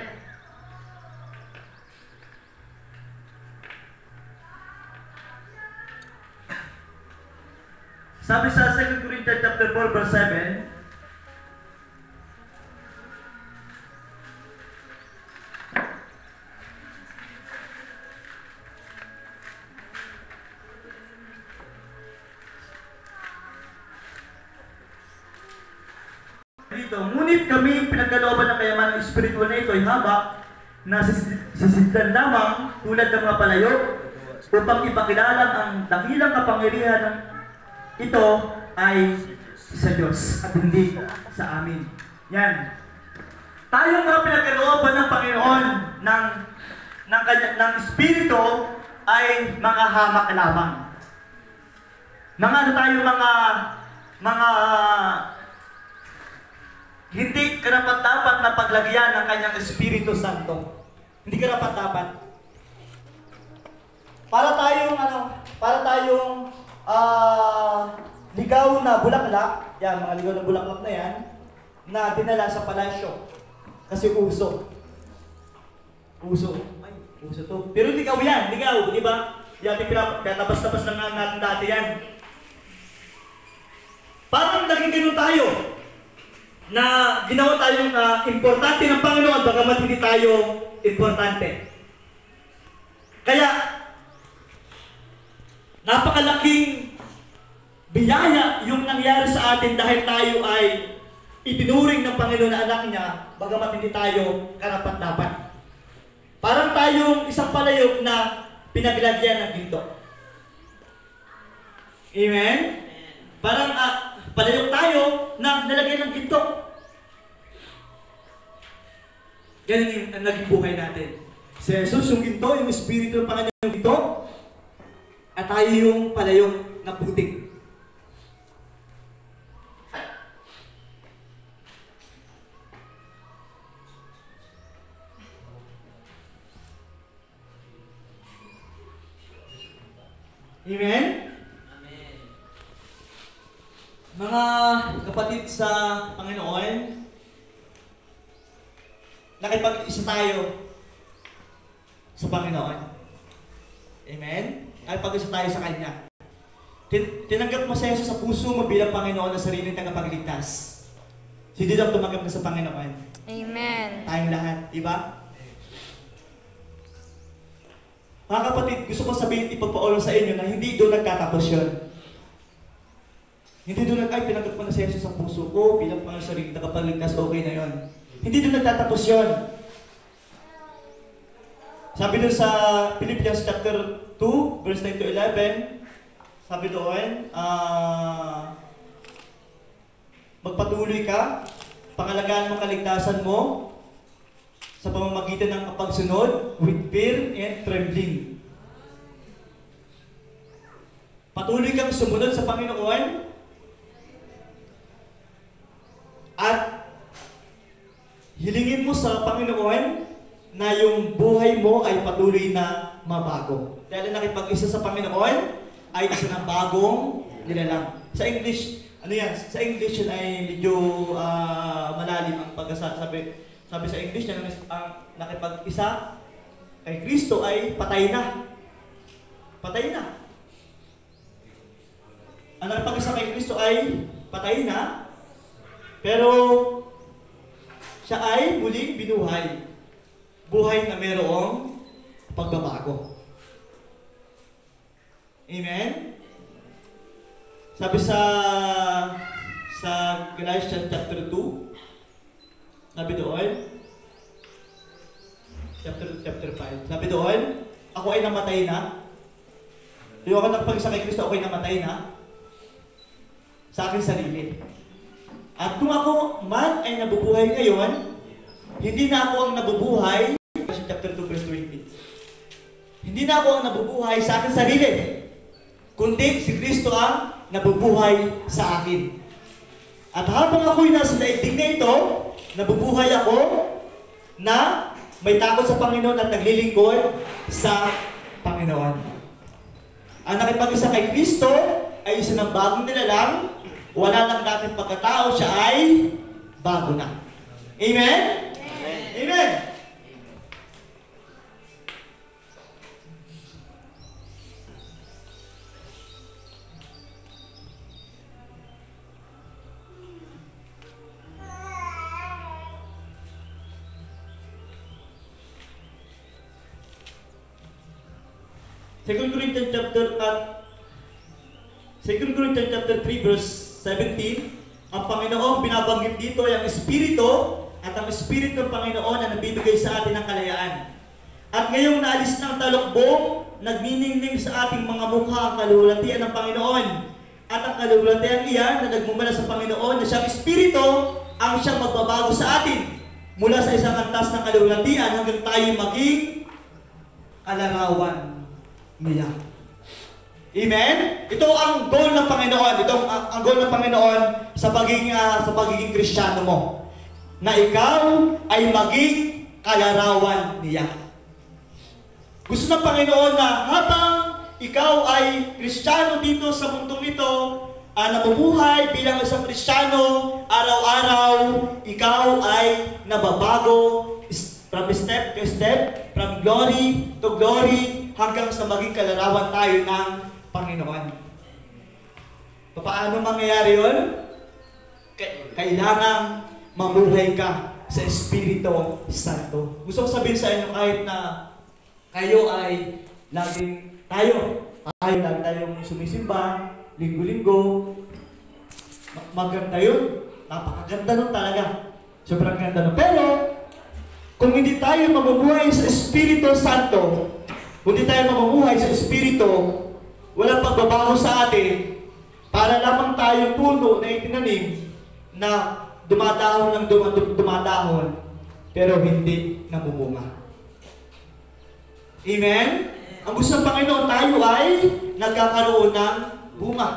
Sabi sa 2 Corinthians chapter 4 verse 7, ngunit kami pinagkalooban ng kayaman ng Espiritu na ito ay haba na sisidlan lamang tulad ng mga palayo upang ipakilala ang dakilang kapangyarihan ng ito ay sa Diyos at hindi sa amin. Yan. Tayong mga pinagkalooban ng Panginoon ng Espiritu ay mga hamak lamang. Mga hindi karapat-dapat na paglagyan ng kanyang Espiritu Santo. Hindi karapat-dapat. Para tayong ligaw na bulaklak, mga ligaw na bulaklak na yan, na dinala sa palasyo. Kasi uso. Ay, uso to. Pero ligaw yan, ligaw, di ba? Tabas-tabas lang natin dati yan. Parang naging ganun tayo. Na ginawa tayong importante ng Panginoon, bagamat hindi tayo importante. Kaya, napakalaking biyaya yung nangyari sa atin dahil tayo ay itinuring ng Panginoon na anak niya, bagamat hindi tayo karapat-dapat. Parang tayong isang palayok na pinaglagyan ng ginto. Amen? Parang palayok tayo na nalagyan ng ginto. Ganun ang naging buhay natin. Si Jesus yung ginto, yung Espiritu ng Panginoon yung ginto, at tayo yung palayok na putik. Mga kapatid sa Panginoon, nakipag-isa tayo sa Panginoon. Amen? Nakipag-isa tayo sa Kanya. Tinanggap mo sa Jesus sa puso mo bilang Panginoon na sariling tagapagligtas. Si Didok tumanggap na sa Panginoon. Amen. Tayong lahat, di ba? Mga kapatid, gusto ko sabihin, ipagpaolo sa inyo na hindi doon nagtatapos yun. Hindi doon ay tinanggap mo na si Jesus sa puso ko bilang Panginoon sa sariling tagapagligtas, okay na yun. Hindi doon nagtatapos yun. Sabi doon sa Philippians chapter 2, verse 9 to 11, sabi doon, magpatuloy ka, pangalagaan mo kaligtasan mo sa pamamagitan ng kapagsunod with fear and trembling. Patuloy kang sumunod sa Panginoon at hilingin mo sa Panginoon na yung buhay mo ay patuloy na mabago. Dahil nakipag-isa sa Panginoon, ay isa ng bagong nilalang. Sa English, ano yan? Sa English yun ay medyo malalim ang pagkasabi. Sabi sa English, yan ang nakipag-isa kay Kristo ay patay na. Patay na. Ang nakipag-isa kay Kristo ay patay na, pero siya ay muling binuhay. Buhay na mayroong pagbabago. Amen? Sabi sa Galatians chapter 2, sabi doon, chapter 5, sabi doon, ako ay namatay na. Yung ako nagpag-isa kay Kristo, ako ay namatay na sa aking sarili. At kung ako man ay nabubuhay ngayon, hindi na ako ang nabubuhay, chapter 2, verse 20. Hindi na ako ang nabubuhay sa aking sarili, kundi si Kristo ang nabubuhay sa akin. At habang ako'y nasa daigdig na ito, nabubuhay ako na may takot sa Panginoon at naglilingkod sa Panginoon. Ang nakipag-isa kay Kristo ay isa ng bagong nilalang, wala lang dating pagkatao, siya ay bago na. Amen? Amen. Amen. 2 Corinthians chapter 3 verse 17, ang Panginoon binabanggit dito ay ang Espiritu, at ang Espiritu ng Panginoon na nabibigay sa atin ng kalayaan. At ngayong naalis ng talukbong, nagniningning sa ating mga mukha ang kalulatian ng Panginoon. At ang kalulatian iyan na nagmumula sa Panginoon na siyang Espiritu ang siyang magbabago sa atin mula sa isang antas ng kalulatian hanggang tayo maging kalarawan niya. Amen? Ito ang goal ng Panginoon. Ito ang goal ng Panginoon sa pagiging Kristiyano mo. Na ikaw ay maging kalarawan niya. Gusto ng Panginoon na habang ikaw ay Kristiyano dito sa mundong ito, nabubuhay bilang isang Kristiyano, araw-araw, ikaw ay nababago from step to step, from glory to glory, hanggang sa maging kalarawan tayo ng Panginoon. Paano mangyayari yun? Kailangan mamuhay ka sa Espiritu Santo. Gusto ko sabihin sa inyo, kahit na kayo ay laging lagi tayong sumisimba, linggo-linggo, maganda yun. Napakaganda nun talaga. Sobrang ganda nun. Pero, kung hindi tayo mamubuhay sa Espiritu Santo, kung hindi tayo mamubuhay sa Espiritu, walang pagbabago sa atin, para lamang tayong puno na itinanim na dumadahon ng dumadahon, pero hindi namumunga. Amen? Ang gusto ng Panginoon, tayo ay nagkakaroon ng bunga.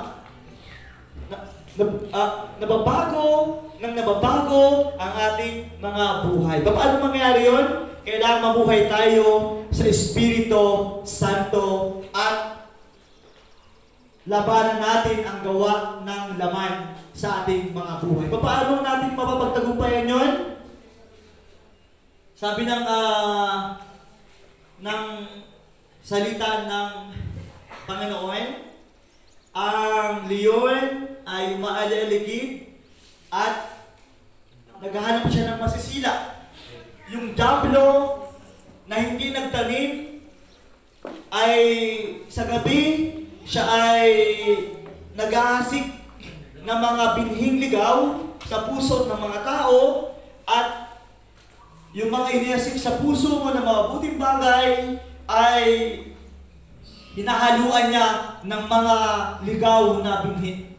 Nababago ang ating mga buhay. Paano mangyayari yun? Kailangan mabuhay tayo sa Espiritu Santo at labanan natin ang gawa ng laman sa ating mga buhay. Paano natin mapapagtagumpayan yon? Sabi ng salita ng Panginoon, ang leon ay umaaligid at naghahanap siya ng masisila. Yung diablo na hindi nagtanim ay sa gabi siya ay nag-aasik ng mga binhing ligaw sa puso ng mga tao, at yung mga iniasik sa puso mo ng mga buting bagay ay hinahaluan niya ng mga ligaw na binhi.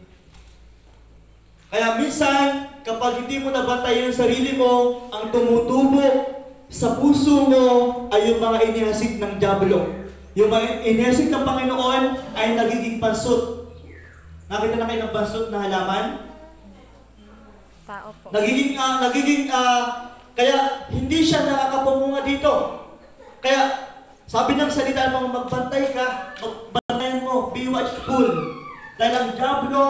Kaya minsan, kapag hindi mo nabantayan yung sarili mo, ang tumutubo sa puso mo ay yung mga inihasik ng diablo. Yung mga inihasik ng Panginoon ay nagiging pansot. Nakita na kayo ng pansot na halaman? Tao po. Kaya hindi siya nakakapamunga dito. Kaya sabi ng salita ng magbantay ka, magbantayan mo, be watchful. Dahil ang diablo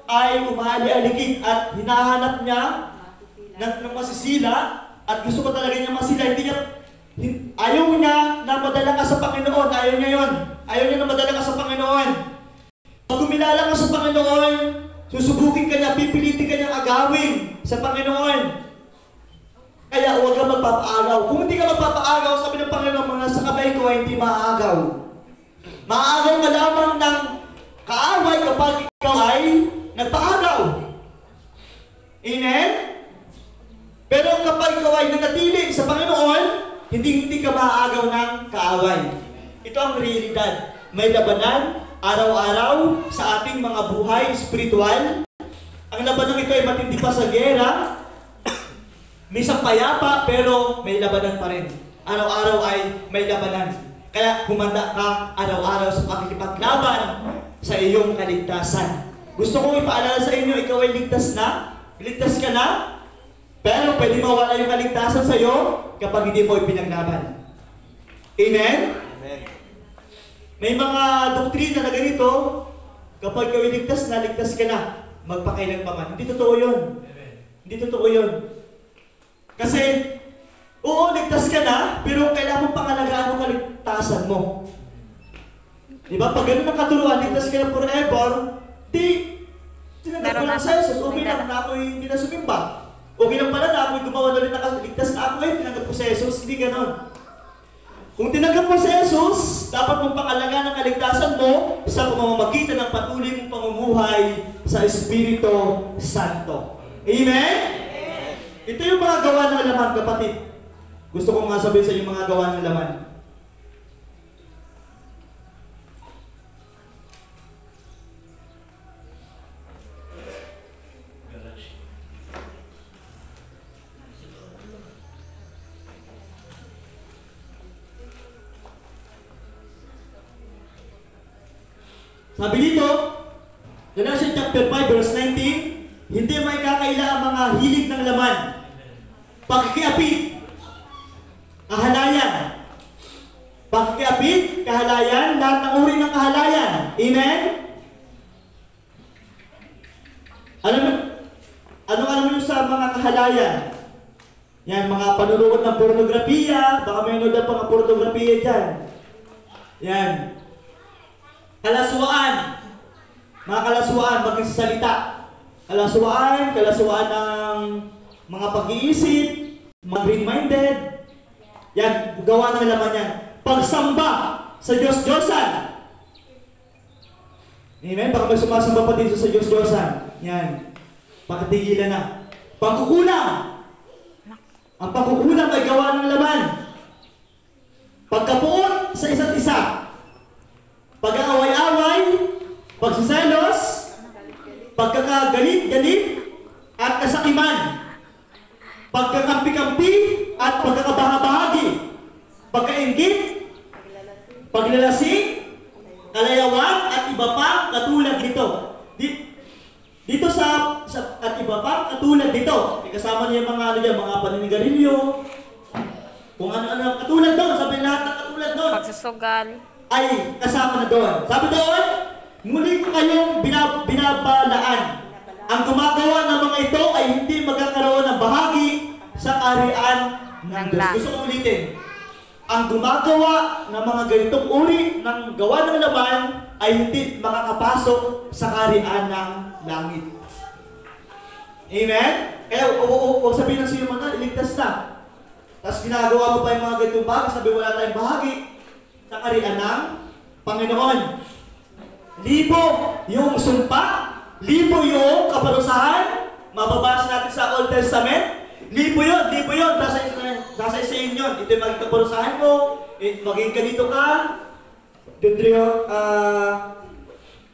ay umaali-aligid at hinahanap niya ng masisila, at gusto ko talaga niya masila. Ayaw niya na madala ka sa Panginoon. Ayaw niya yun. Ayaw niya na madala ka sa Panginoon. Pag kumilala ka sa Panginoon, susubukin ka niya, pipilitin ka niya agawin sa Panginoon. Kaya huwag ka magpapaagaw. Kung hindi ka magpapaagaw, sabi ng Panginoon, mga sa kamay ko ay hindi maaagaw. Maaagaw ka lamang ng kaaway kapag ikaw ay nagpaagaw. Amen? Pero kapag ikaw ay nanatili sa Panginoon, hindi ka maaagaw ng kaaway. Ito ang realidad. May labanan araw-araw sa ating mga buhay spiritual. Ang labanan ito ay matindi pa sa gera. Minsan payapa, pero may labanan pa rin. Araw-araw ay may labanan. Kaya humanda ka araw-araw sa pakikipaglaban sa iyong kaligtasan. Gusto kong ipaalala sa inyo, ikaw ay ligtas na. Ligtas ka na. Pero pwede mawala yung kaligtasan sa iyo kapag hindi mo ipinaglaban. Amen? Amen. May mga doktrina na ganito, kapag ikaw ay ligtas ka na, magpakailanman. Hindi totoo yun. Hindi totoo yun. Kasi, oo, ligtas ka na, pero kailangan mong pangalagaan ang kaligtasan mo. Diba? Pag ganun ang katuruan, ligtas ka na forever, tinanggap ko lang sa Jesus. Okay lang na ako'y hindi na sumimba. Okay lang pala na ako'y gumawa na rin nakaligtas na ako, tinanggap ko sa Jesus. Hindi ganon. Kung tinanggap mo sa Jesus, dapat mong pangalagaan ang kaligtasan mo sa pamamagitan ng patuloy mong pamumuhay sa Espiritu Santo. Amen? Ito yung mga gawa ng laman, kapatid. Gusto kong nga sabihin sa inyo mga gawa ng laman. Sabi dito, Galatians chapter 5 verse 19, hindi may kakaila ang mga hilig ng laman, pakikiapid, kahalayan. Pakikiapid, kahalayan, lahat ng uri ng kahalayan. Amen? Alam mo sa mga kahalayan? Yan, mga panunood ng pornografiya, baka may nanood ng mga pornografiya dyan. Yan. Kalaswaan. Mga kalaswaan, magsalita. Kalaswaan ng mga pag-iisip, mga green-minded. Yan, gawa ng laman yan. Pagsamba sa Diyos-Diyosan. Amen? Baka may sumasamba pa dito sa Diyos-Diyosan. Yan. Pakatigilan na. Pagkukulang. Ang pagkukulang ay gawa ng laman. Pagkapuot sa isa't isa. Pag-aaway-away, pagsiselos, pagkakagalit-galit, at kasakiman, pagkakampi-kampi, at pagkakabahabahagi, pagkainggit, paglalasing, kalayawan, at iba pang katulad nito. Dito at iba pang katulad nito. Kasama niya mga paninigarilyo, kung ano-ano katulad doon, sabi lahat ng katulad doon. Pagsusugal. Ay kasama na doon. Sabi doon, muli ko kayong binabalaan. Ang gumagawa ng mga ito ay hindi magkakaroon ng bahagi sa kaharian ng Diyos. Gusto ko ulitin. Ang gumagawa ng mga ganitong uri ng gawa ng laman ay hindi makakapasok sa kaharian ng langit. Amen? Kaya huwag sabihin ng sino man na, iligtas na. Tapos ginagawa mo pa yung mga ganitong bagay, sabi wala tayong bahagi sa kaharian ng Panginoon. Libo yung sumpa, libo yung kaparusahan. Mababasa natin sa Old Testament. Libo yun, nasa isa yun. Ito yung maging kaparusahan mo, maging ganito ka.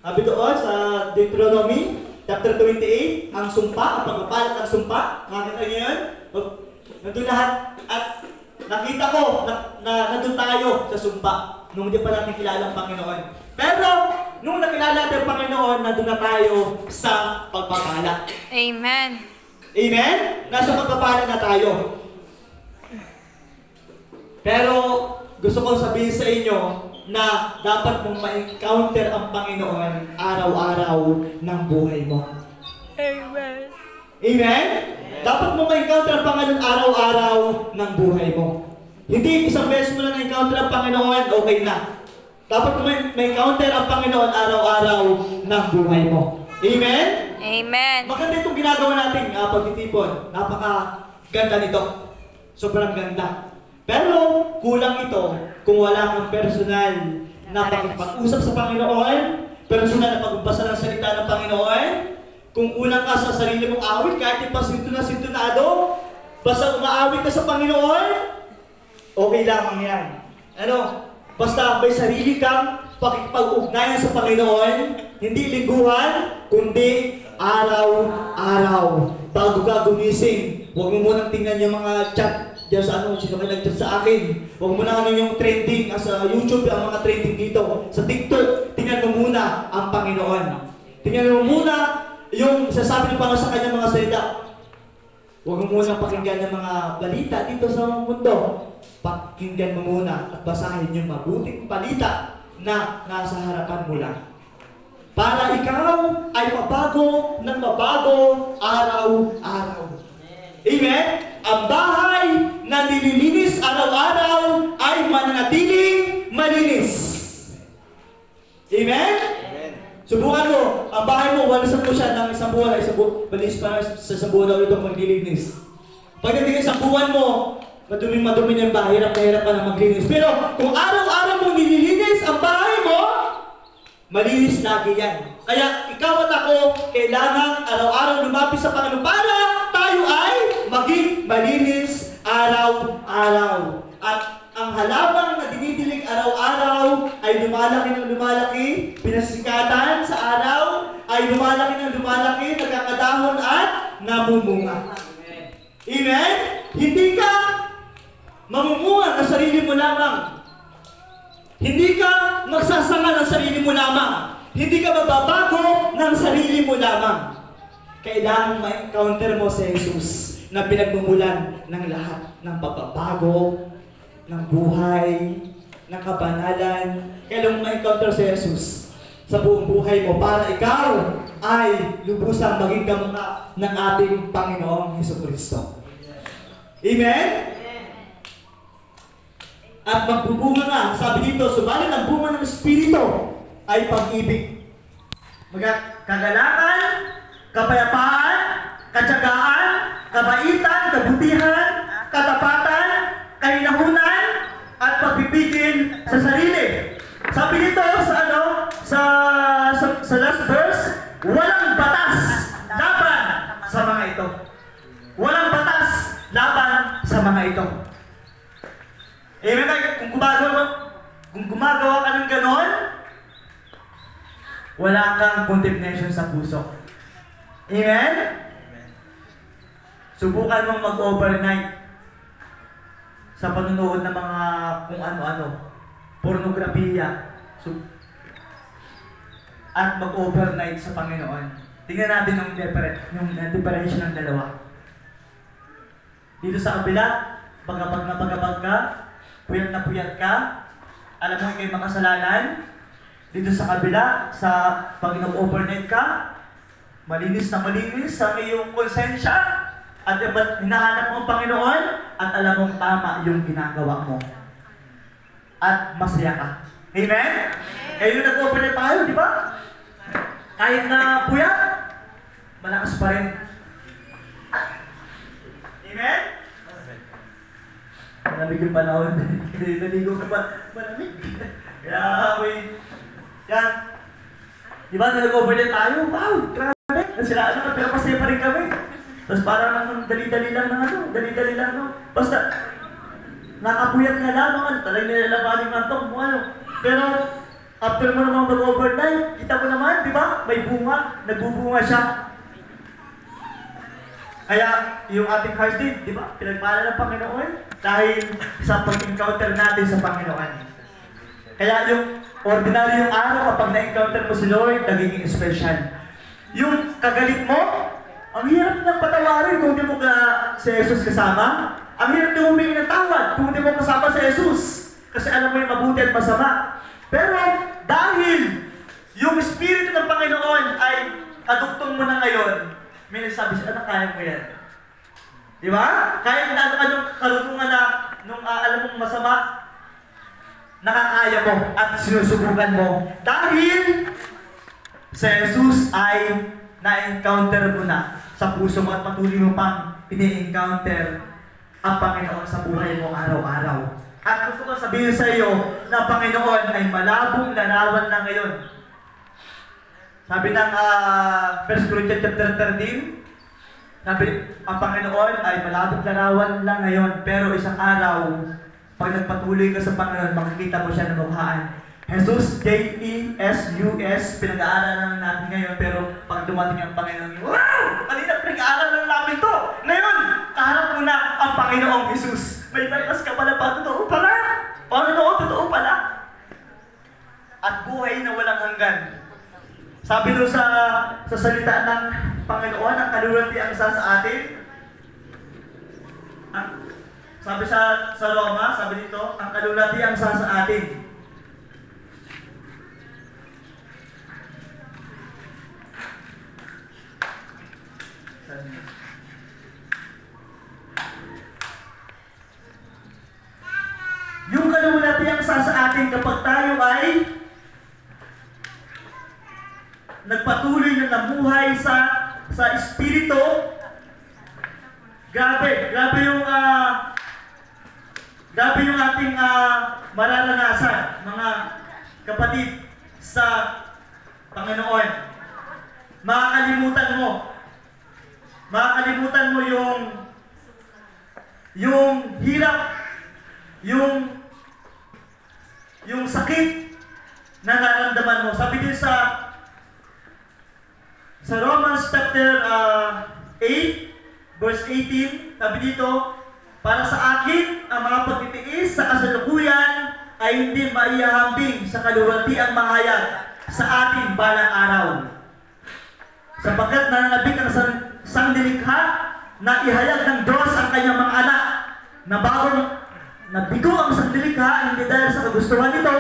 Sabi doon sa Deuteronomy chapter 28, ang sumpa, ang pagpapalat ng sumpa. Nakita niyo yun? Nandun lahat. At nakita ko na nandun tayo sa sumpa nung hindi pa natin kilala ang Panginoon. Pero, nung nakilala natin ang Panginoon, nandun na tayo sa pagpapala. Amen. Amen? Nasa pagpapala na tayo. Pero, gusto ko sabihin sa inyo na dapat mong ma-encounter ang Panginoon araw-araw ng buhay mo. Amen. Amen? Dapat mong ma-encounter ang Panginoon araw-araw ng buhay mo. Hindi isang beses mo lang na-encounter ang Panginoon, okay na. Dapat mo ma-encounter ang Panginoon araw-araw ng buhay mo. Amen? Amen. Maganda itong ginagawa natin, pagtitipon. Napaka-ganda nito. Sobrang ganda. Pero kulang ito kung wala kang personal na pag-usap sa Panginoon, personal na pagbasa ng salita ng Panginoon, kung kulang ka sa sarili mong awit, kahit yung sintonado, basta umaawit ka sa Panginoon, okay lamang yan. Basta may sarili kang pakikipag-ugnayan sa Panginoon, hindi lingguhan, kundi araw-araw. Bago ka gumising, huwag mo munang tingnan yung mga chat diyan sa sino kayo nag-chat sa akin. Huwag mo na yung trending sa YouTube, ang mga trending dito. Sa TikTok, tingnan mo muna ang Panginoon. Tingnan mo muna yung sasabi ng Panginoon sa kanyang mga salita. Huwag mo muna pakinggan ng mga balita dito sa mundo. Pakinggan mo muna at basahin yung mabuting balita na nasa harapan mo lang. Para ikaw ay mabago ng mabago araw-araw. Amen? Ang bahay na nililinis araw-araw ay mananatiling malinis. Amen? Subukan mo, ang bahay mo, walisan mo siya ng isang buwan, balis pa sa isang buwan na ulit maglilinis. Pagdating isang buwan mo, madumi yung bahay, hirap ka na maglinis. Pero kung araw-araw mong nililinis ang bahay mo, malinis lagi yan. Kaya ikaw at ako, kailangan araw-araw lumapit sa Panginoon para tayo ay maging malinis araw-araw. At ang halaman na dinidilig araw-araw ay lumalaki ng lumalaki, pinasikatan sa araw, ay lumalaki ng lumalaki, nagkakadahon at namumunga. Amen? Hindi ka mamumunga ng sarili mo lamang. Hindi ka magsasanga ng sarili mo lamang. Hindi ka magbabago ng sarili mo lamang. Kailangan ma-encounter mo si Jesus na pinagmumulan ng lahat ng pagbabago, ng buhay, ng kabanalan. Kailangan ma-encounter si Jesus sa buong buhay mo para ikaw ay lubusang maging kamukha ng ating Panginoong Jesucristo. Amen? At magbubunga nga, sabi dito, subalit ang bunga ng Espiritu ay pag-ibig. Kagalakan, kapayapaan, katyagaan, kabaitan, kabutihan, katapatan, kahinahunan, at pagpipigil sa sarili. Sabi dito sa last verse, walang batas laban sa mga ito. Walang batas laban sa mga ito. Kung gumagawa ka ng ganon, wala kang condemnation sa puso. Amen? Subukan mong mag-overnight sa panunood ng mga kung ano-ano, pornografiya, at mag-overnight sa Panginoon. Tingnan natin yung differentiation ng dalawa. Dito sa kabila, pagkapag na pagkapag ka, puyat na puyat ka, alam mo kayo makasalanan, dito sa kabila, pag overnight ka, malinis na malinis sa iyong konsensya, at hinahanap mo ang Panginoon, at alam mong tama yung ginagawa mo. At masaya ka. Amen? Kaya yung nag-overnight tayo, di ba? Kahit na puyat, malakas pa rin. Amen? Malamig yung panahon. Naligo ka pa. Malamig. Kaya, yan. Di ba, nag-overnight tayo? Wow, grabe. Nasiraan na, pero masaya pa rin kami. Tapos parang dali-dali lang dali-dali lang, no? Basta, nakapuyat nga lang, talagang nilalabanin ng antok mo, Pero, after mo namang mag-overnight, kita mo naman, di ba? May bunga, nagbubunga siya. Kaya, yung ating heart din, di ba? Pinagpala ng Panginoon dahil sa pag-encounter natin sa Panginoon. Kaya yung ordinary yung araw, kapag na-encounter mo si Lord, nagiging special. Yung kagalit mo, ang hirap niyang patawarin kung di mo si Jesus kasama. Ang hirap niyang humingi ng tawad kung di mo kasama si Jesus. Kasi alam mo yung mabuti at masama. Pero dahil yung Espiritu ng Panginoon ay kadugtong mo na ngayon, may nagsabi siya, anak, kaya mo yan. Di ba? Kahit na anong kalutungan na nung alam mong masama, nakakaya mo at sinusubukan mo. Dahil si Jesus ay na-encounter mo na sa puso mo at patuloy mo pang ini-encounter ang Panginoon sa buhay mo araw-araw. At gusto ko sabihin sa iyo na Panginoon ay malabong larawan na ngayon. Sabi ng 1 Corinthians chapter 13, sabi, ang Panginoon ay malabong larawan lang ngayon, pero isang araw, pag nagpatuloy ka sa Panginoon, makikita mo siya ng mukhaan. Jesus, J-E-S-U-S, pinag-aaralan natin ngayon, pero pag dumating ang Panginoon, wow! Kanina pinag-aaralan namin to! Ngayon, kaharap mo na ang Panginoong Jesus. May batas ka pala pa, totoo pala! Panginoon, totoo pala! At buhay na walang hanggan. Sabi doon sa salita ng Panginoon, ang kalulati ang isa sa atin. Sabi sa Roma, sabi dito, ang kalulati ang isa sa atin. Yung kalulati ang isa sa atin kapag tayo ay nagpatuloy na namuhay sa Espiritu. Grabe yung ating mararanasan, mga kapatid, sa Panginoon. Makakalimutan mo yung hirap, yung sakit na nararamdaman mo. Sabi din sa Romans chapter 8, verse 18, sabi dito, para sa akin, ang mga pagtitiis sa kasalukuyan ay hindi maihahambing sa kaluwalhatiang mahayag sa ating balang araw. Sapagkat nananabik ang sangnilikha na ihayag ng Diyos ang kanyang mga anak, na bagong nabigo ang sangnilikha, hindi dahil sa kagustuhan nito,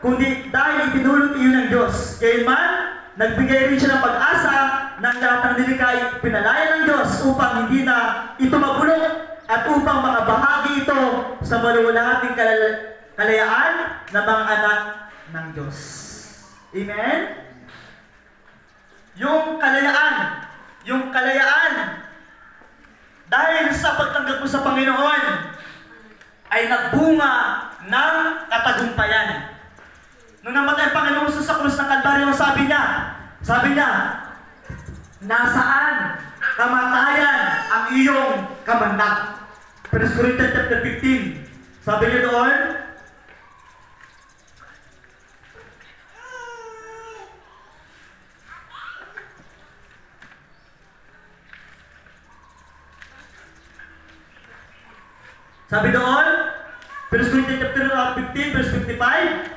kundi dahil itinulot iyon ng Diyos. Kailan nagbigay rin siya ng pag-asa ng lahat ng nilikha ay pinalaya ng Diyos upang hindi na ito mabulok at upang makabahagi ito sa maluwalhating kalayaan ng mga anak ng Diyos. Amen? Yung kalayaan, dahil sa pagtanggap mo sa Panginoon, ay nagbunga ng katagumpayan. Nung namatay ang Panginoon sa krus ng Kalbaryo, sabi niya, nasaan kamatayan ang iyong kamandag? 1 Corinthians chapter 15, sabi niya doon, sabi doon, 1 Corinthians chapter 15, verse 55,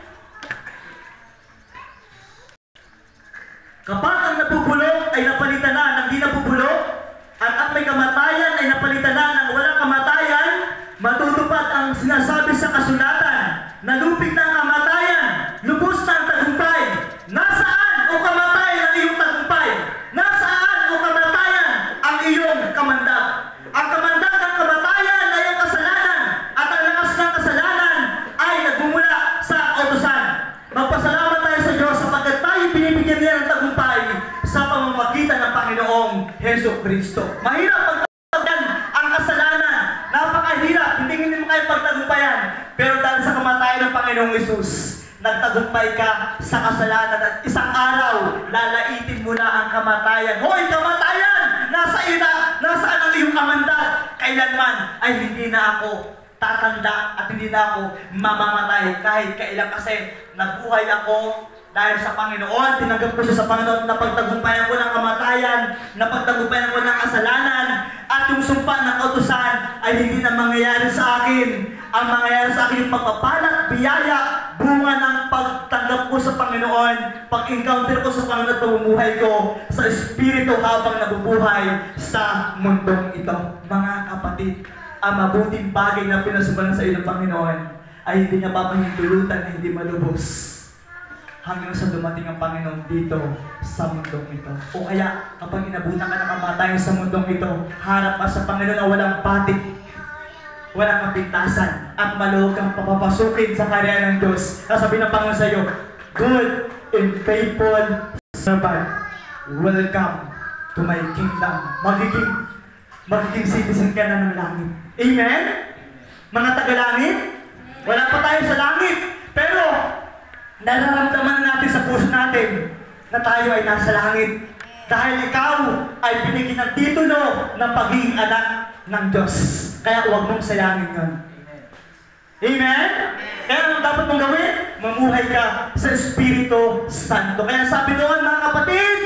kapag ang nabubulok ay napalitan na ng di nabubulok, at ang may kamatayan ay napalitan na ng walang kamatayan, matutupad ang sinasabi sa kasulatan, nalupit na ang kamatayan, lubos na ang tagumpay, Hesus Kristo. Mahirap pagtagumpayan ang kasalanan. Napakahirap. Hindi mo kaya pagtagumpayan. Pero dahil sa kamatayan ng Panginoong Hesus, nagtagumpay ka sa kasalanan at isang araw, lalaitin mo na ang kamatayan. Hoy, kamatayan! Nasaan ang iyong kamandag? Kailanman ay hindi na ako tatanda at hindi na ako mamamatay kahit kailan, kasi nabuhay ako dahil sa Panginoon. Tinanggap ko siya sa Panginoon, napagtagumpayan ko ng kamatayan, napagtagumpayan ko ng kasalanan, at yung sumpa ng kautusan ay hindi na mangyayari sa akin. Ang mangyayari sa akin yung pagpapalat, biyaya, bunga ng pagtanggap ko sa Panginoon, pag-encounter ko sa Panginoon at pamumuhay ko sa Espiritu habang nabubuhay sa mundong ito. Mga kapatid, ang mabuting bagay na pinasubalan sa iyo ng Panginoon ay hindi niya papahintulutan na hindi malubos hanggang sa dumating ang Panginoon dito sa mundong ito. O kaya, kapag inabutan ka ng kamatayan sa mundong ito, harap ka sa Panginoon na walang patik, walang kapintasan, at maluwag kang papapasukin sa karya ng Diyos. Sasabihin ng Panginoon sa iyo, good and faithful servant, welcome to my kingdom. Magiging citizen ka na ng langit. Amen? Mga taga-langit, wala pa tayo sa langit, pero nararamdaman natin sa puso natin na tayo ay nasa langit. Dahil ikaw ay binigyan ng titulo ng pagiging anak ng Diyos. Kaya huwag mong sayangin yun. Amen? Kaya ano dapat mong gawin? Mamuhay ka sa Espiritu Santo. Kaya sabi doon, mga kapatid,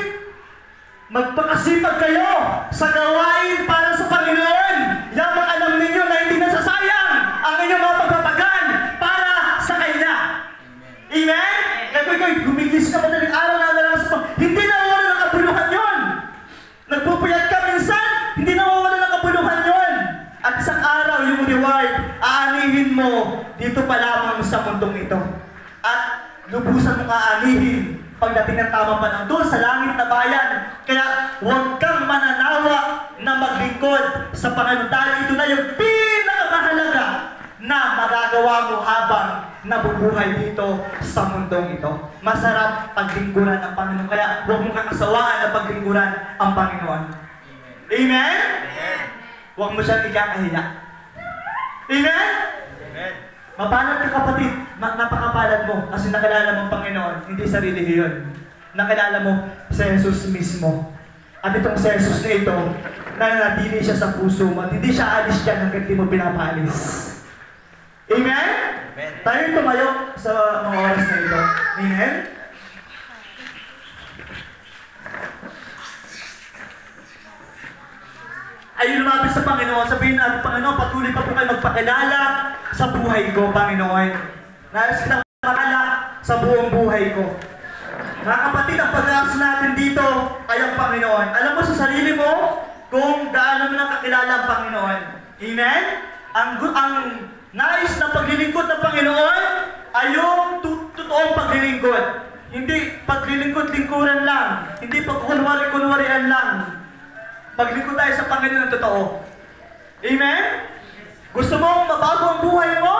magpakasipag kayo sa gawain para sa Panginoon. Yamang alam ninyo na hindi nasasayang ang inyong mga pagpapagan para sa Kanya. Amen? Kaya gumigis ka madaling araw na nalalas mo. Hindi nawawala ng kabuluhan yun. Nagpupuyat ka minsan, hindi nawawala ng kabuluhan yun. At isang araw yung reward, aanihin mo dito pa lamang sa mundong ito. At lubusan mong aanihin pagdating ng tamang panahon doon sa langit na bayan. Kaya huwag kang mananawa na maglingkod sa Panginoon, dahil ito na yung pinakamahalaga na magagawa mo habang nabubuhay dito sa mundong ito. Masarap paglingkuran ang Panginoon. Kaya huwag mong kakasawaan na paglingkuran ang Panginoon. Amen? Amen. Huwag mo siyang ikakahiya. Amen? Amen. Mapalad ka, kapatid. Napakapalad mo kasi nakilala mo ang Panginoon, hindi sarili yun. Nakilala mo si Jesus mismo. At itong si Jesus na ito, nananatili siya sa puso mo at hindi siya alis dyan hanggang di mo pinapaalis. Amen? Amen. Tayo tumayo sa mga oras na ito. Amen? Ay lumapit sa Panginoon, sabihin natin, Panginoon, patuloy pa po kayo magpakilala sa buhay ko, Panginoon. Nais kitang makilala sa buong buhay ko. Mga kapatid, ang pag-aaral natin dito ay ang Panginoon. Alam mo sa sarili mo kung gaano mo nang kakilala ang Panginoon. Amen? Ang nais na paglilingkod ng Panginoon ay yung totoong paglilingkod. Hindi paglilingkod-lingkuran lang. Hindi pagkunwari-kunwarian lang. Paglingkod tayo sa Panginoon ng totoo. Amen? Gusto mong mabago ang buhay mo?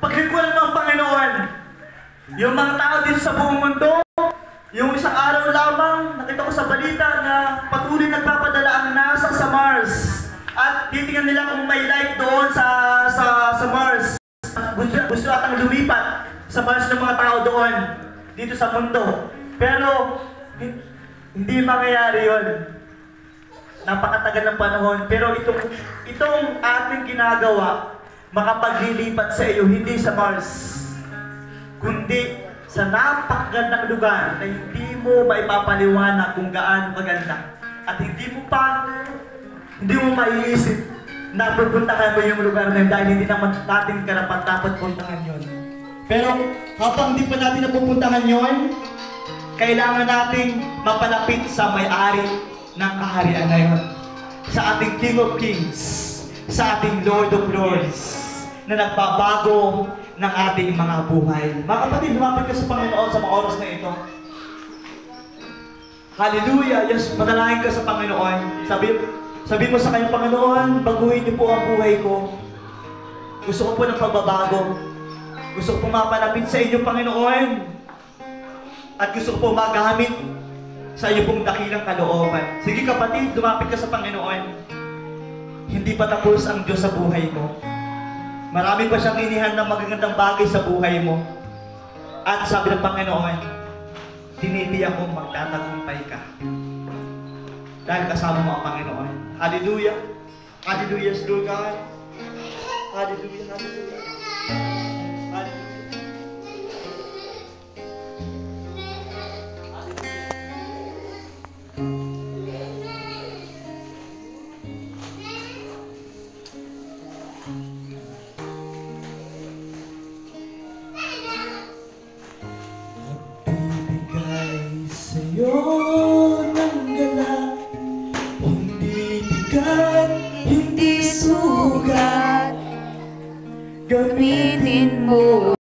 Paglingkuran mo ang Panginoon. Yung mga tao dito sa buong mundo, yung isang araw lamang, nakita ko sa balita na patuloy nagpapadala ang NASA sa Mars. At titingnan nila kung may life doon sa Mars. Gusto atang lumipat sa Mars ng mga tao doon, dito sa mundo. Pero, hindi mangyayari yun. Napakatagal ng panahon, pero itong ating ginagawa, makapaglilipat sa iyo, hindi sa Mars, kundi sa napakagandang lugar na hindi mo maipapaliwanag kung gaano maganda. At hindi mo maiisip na pupuntahan mo yung lugar na yun dahil hindi naman natin karapat-dapat puntahan yun. Pero habang hindi pa natin napupuntahan yun, kailangan nating mapalapit sa may-ari ng kaharian na yun. Sa ating King of Kings, sa ating Lord of Lords, na nagbabago ng ating mga buhay. Mga kapatid, lumapit ka sa Panginoon sa mga oras na ito. Hallelujah! Yes, manalangin ka sa Panginoon. Sabi mo sa kanyang Panginoon, baguhin niyo po ang buhay ko. Gusto ko po ng pagbabago. Gusto ko po mapalapit sa inyo, Panginoon. At gusto ko po magamit sa iyo pong dakilang kalooban. Sige kapatid, lumapit ka sa Panginoon. Hindi pa tapos ang Diyos sa buhay mo. Marami pa siyang inihan ng magagandang bagay sa buhay mo. At sabi ng Panginoon, tinitiyak kong magtatagumpay ka. Dahil kasama mo ang Panginoon. Hallelujah. Hallelujah, Lord God. Hallelujah, hallelujah. Hallelujah. Magbibigay sa'yo ng galak, hindi bigat, Hindi sugat, gamitin mo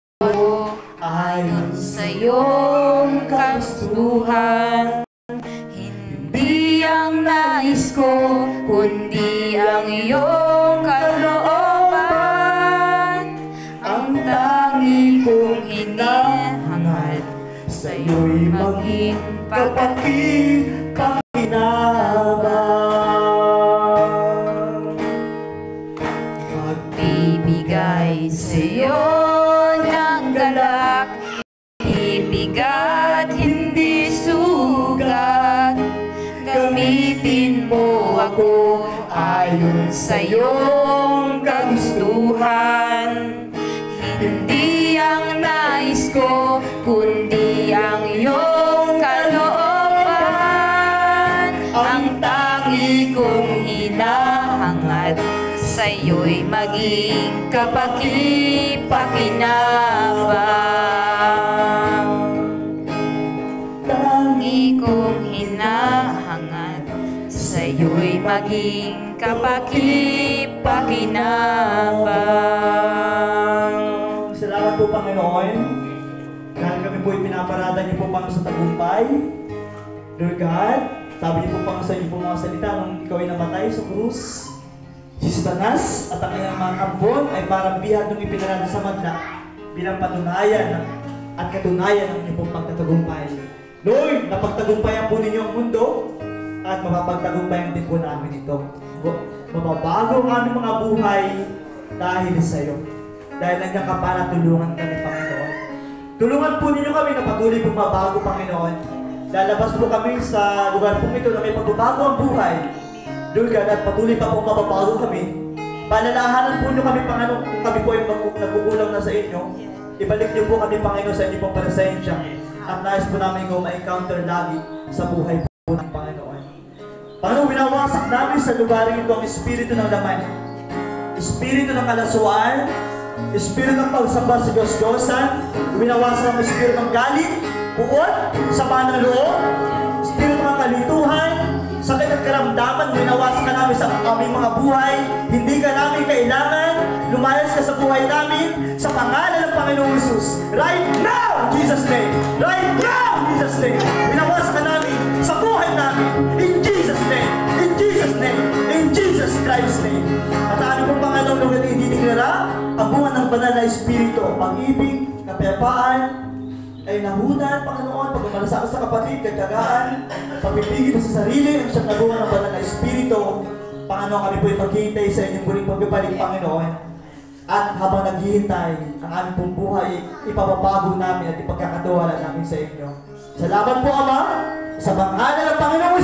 ayon sa iyong kagustuhan. Hindi ang nais ko, kundi ang iyong kalooban. Ang tangi kong hinahangad sa'yo'y maging kapaki-pakinabang. Magbibigay sa'yo ng galak, ibigat, hindi sugat. Gamitin mo ako ayon sa iyong kagustuhan. Hindi ang nais ko, kundi ang iyong kalooban. Ang tangi kong hinahangad sa'yo'y maging kapaki-pakinabang. Tangi kong hinahangad sa'yo'y maging kapaki-pakinabang. Salamat po, Panginoon. Dahil kami po pinaparada niyo po pang sa tagumpay. Lord God, sabi niyo po pang sa inyo po mga salita nung ikaw ay namatay sa krus. Si Satanas at ang kanyang mga kampon ay parang bihag nung ipinarada sa madla bilang patunayan at katunayan ng inyong pong pagtatagumpay. Lord, napagtagumpayan po ninyo ang mundo at mapapagtagumpayan din po namin ito. Mababago ang aming mga buhay dahil sa iyo. Dahil nandiyan ka para tulungan kami, Panginoon. Tulungan po ninyo kami na patuloy pong mabago, Panginoon. Lalabas po kami sa lugar pong ito na may pagbabago ang buhay. Lord God, at patuloy pa pong mababago kami. Palalahanan po nyo kami, Panginoon, kung kami po ay nagkukulang na sa inyo. Ibalik niyo po kami, Panginoon, sa inyo pong presensya. At nais po namin ikaw ma-encounter lagi sa buhay po ng Panginoon. Panginoon, winawasak namin sa lugaring ito ang espiritu ng laman. Espiritu ng kalaswaan, espiritu ng pagsamba sa Diyos-Diyosan, winawasak ang espiritu ng galit, buot, sama ng loob, espiritu ng kalituhan, sakit at karamdaman, winawasak ka namin sa aming mga buhay, hindi ka namin kailangan, lumayas ka sa buhay namin, sa pangalan ng Panginoong Jesus. Right now, in Jesus' name! Right now, in Jesus' name! Winawasak ka namin sa buhay namin, in Jesus' name! In Jesus' name! In Jesus Christ's name! At ano pong Panginoon nung idiniglara, ang bunga ng banal na espiritu, pag-ibig, kapayapaan, ay nahunan, Panginoon, pagmamalasakit sa kapatid, kagagaan, pagpipigil sa sarili, ang siyang nabunga ng banal na espiritu. Panginoon, kami po ay maghihintay sa inyong muling pagbabalik, Panginoon. At habang naghihintay, ang aming pong buhay, ipababago namin at ipagkakatiwala namin sa inyo. Salamat po, Ama, sa pangalan ng Panginoong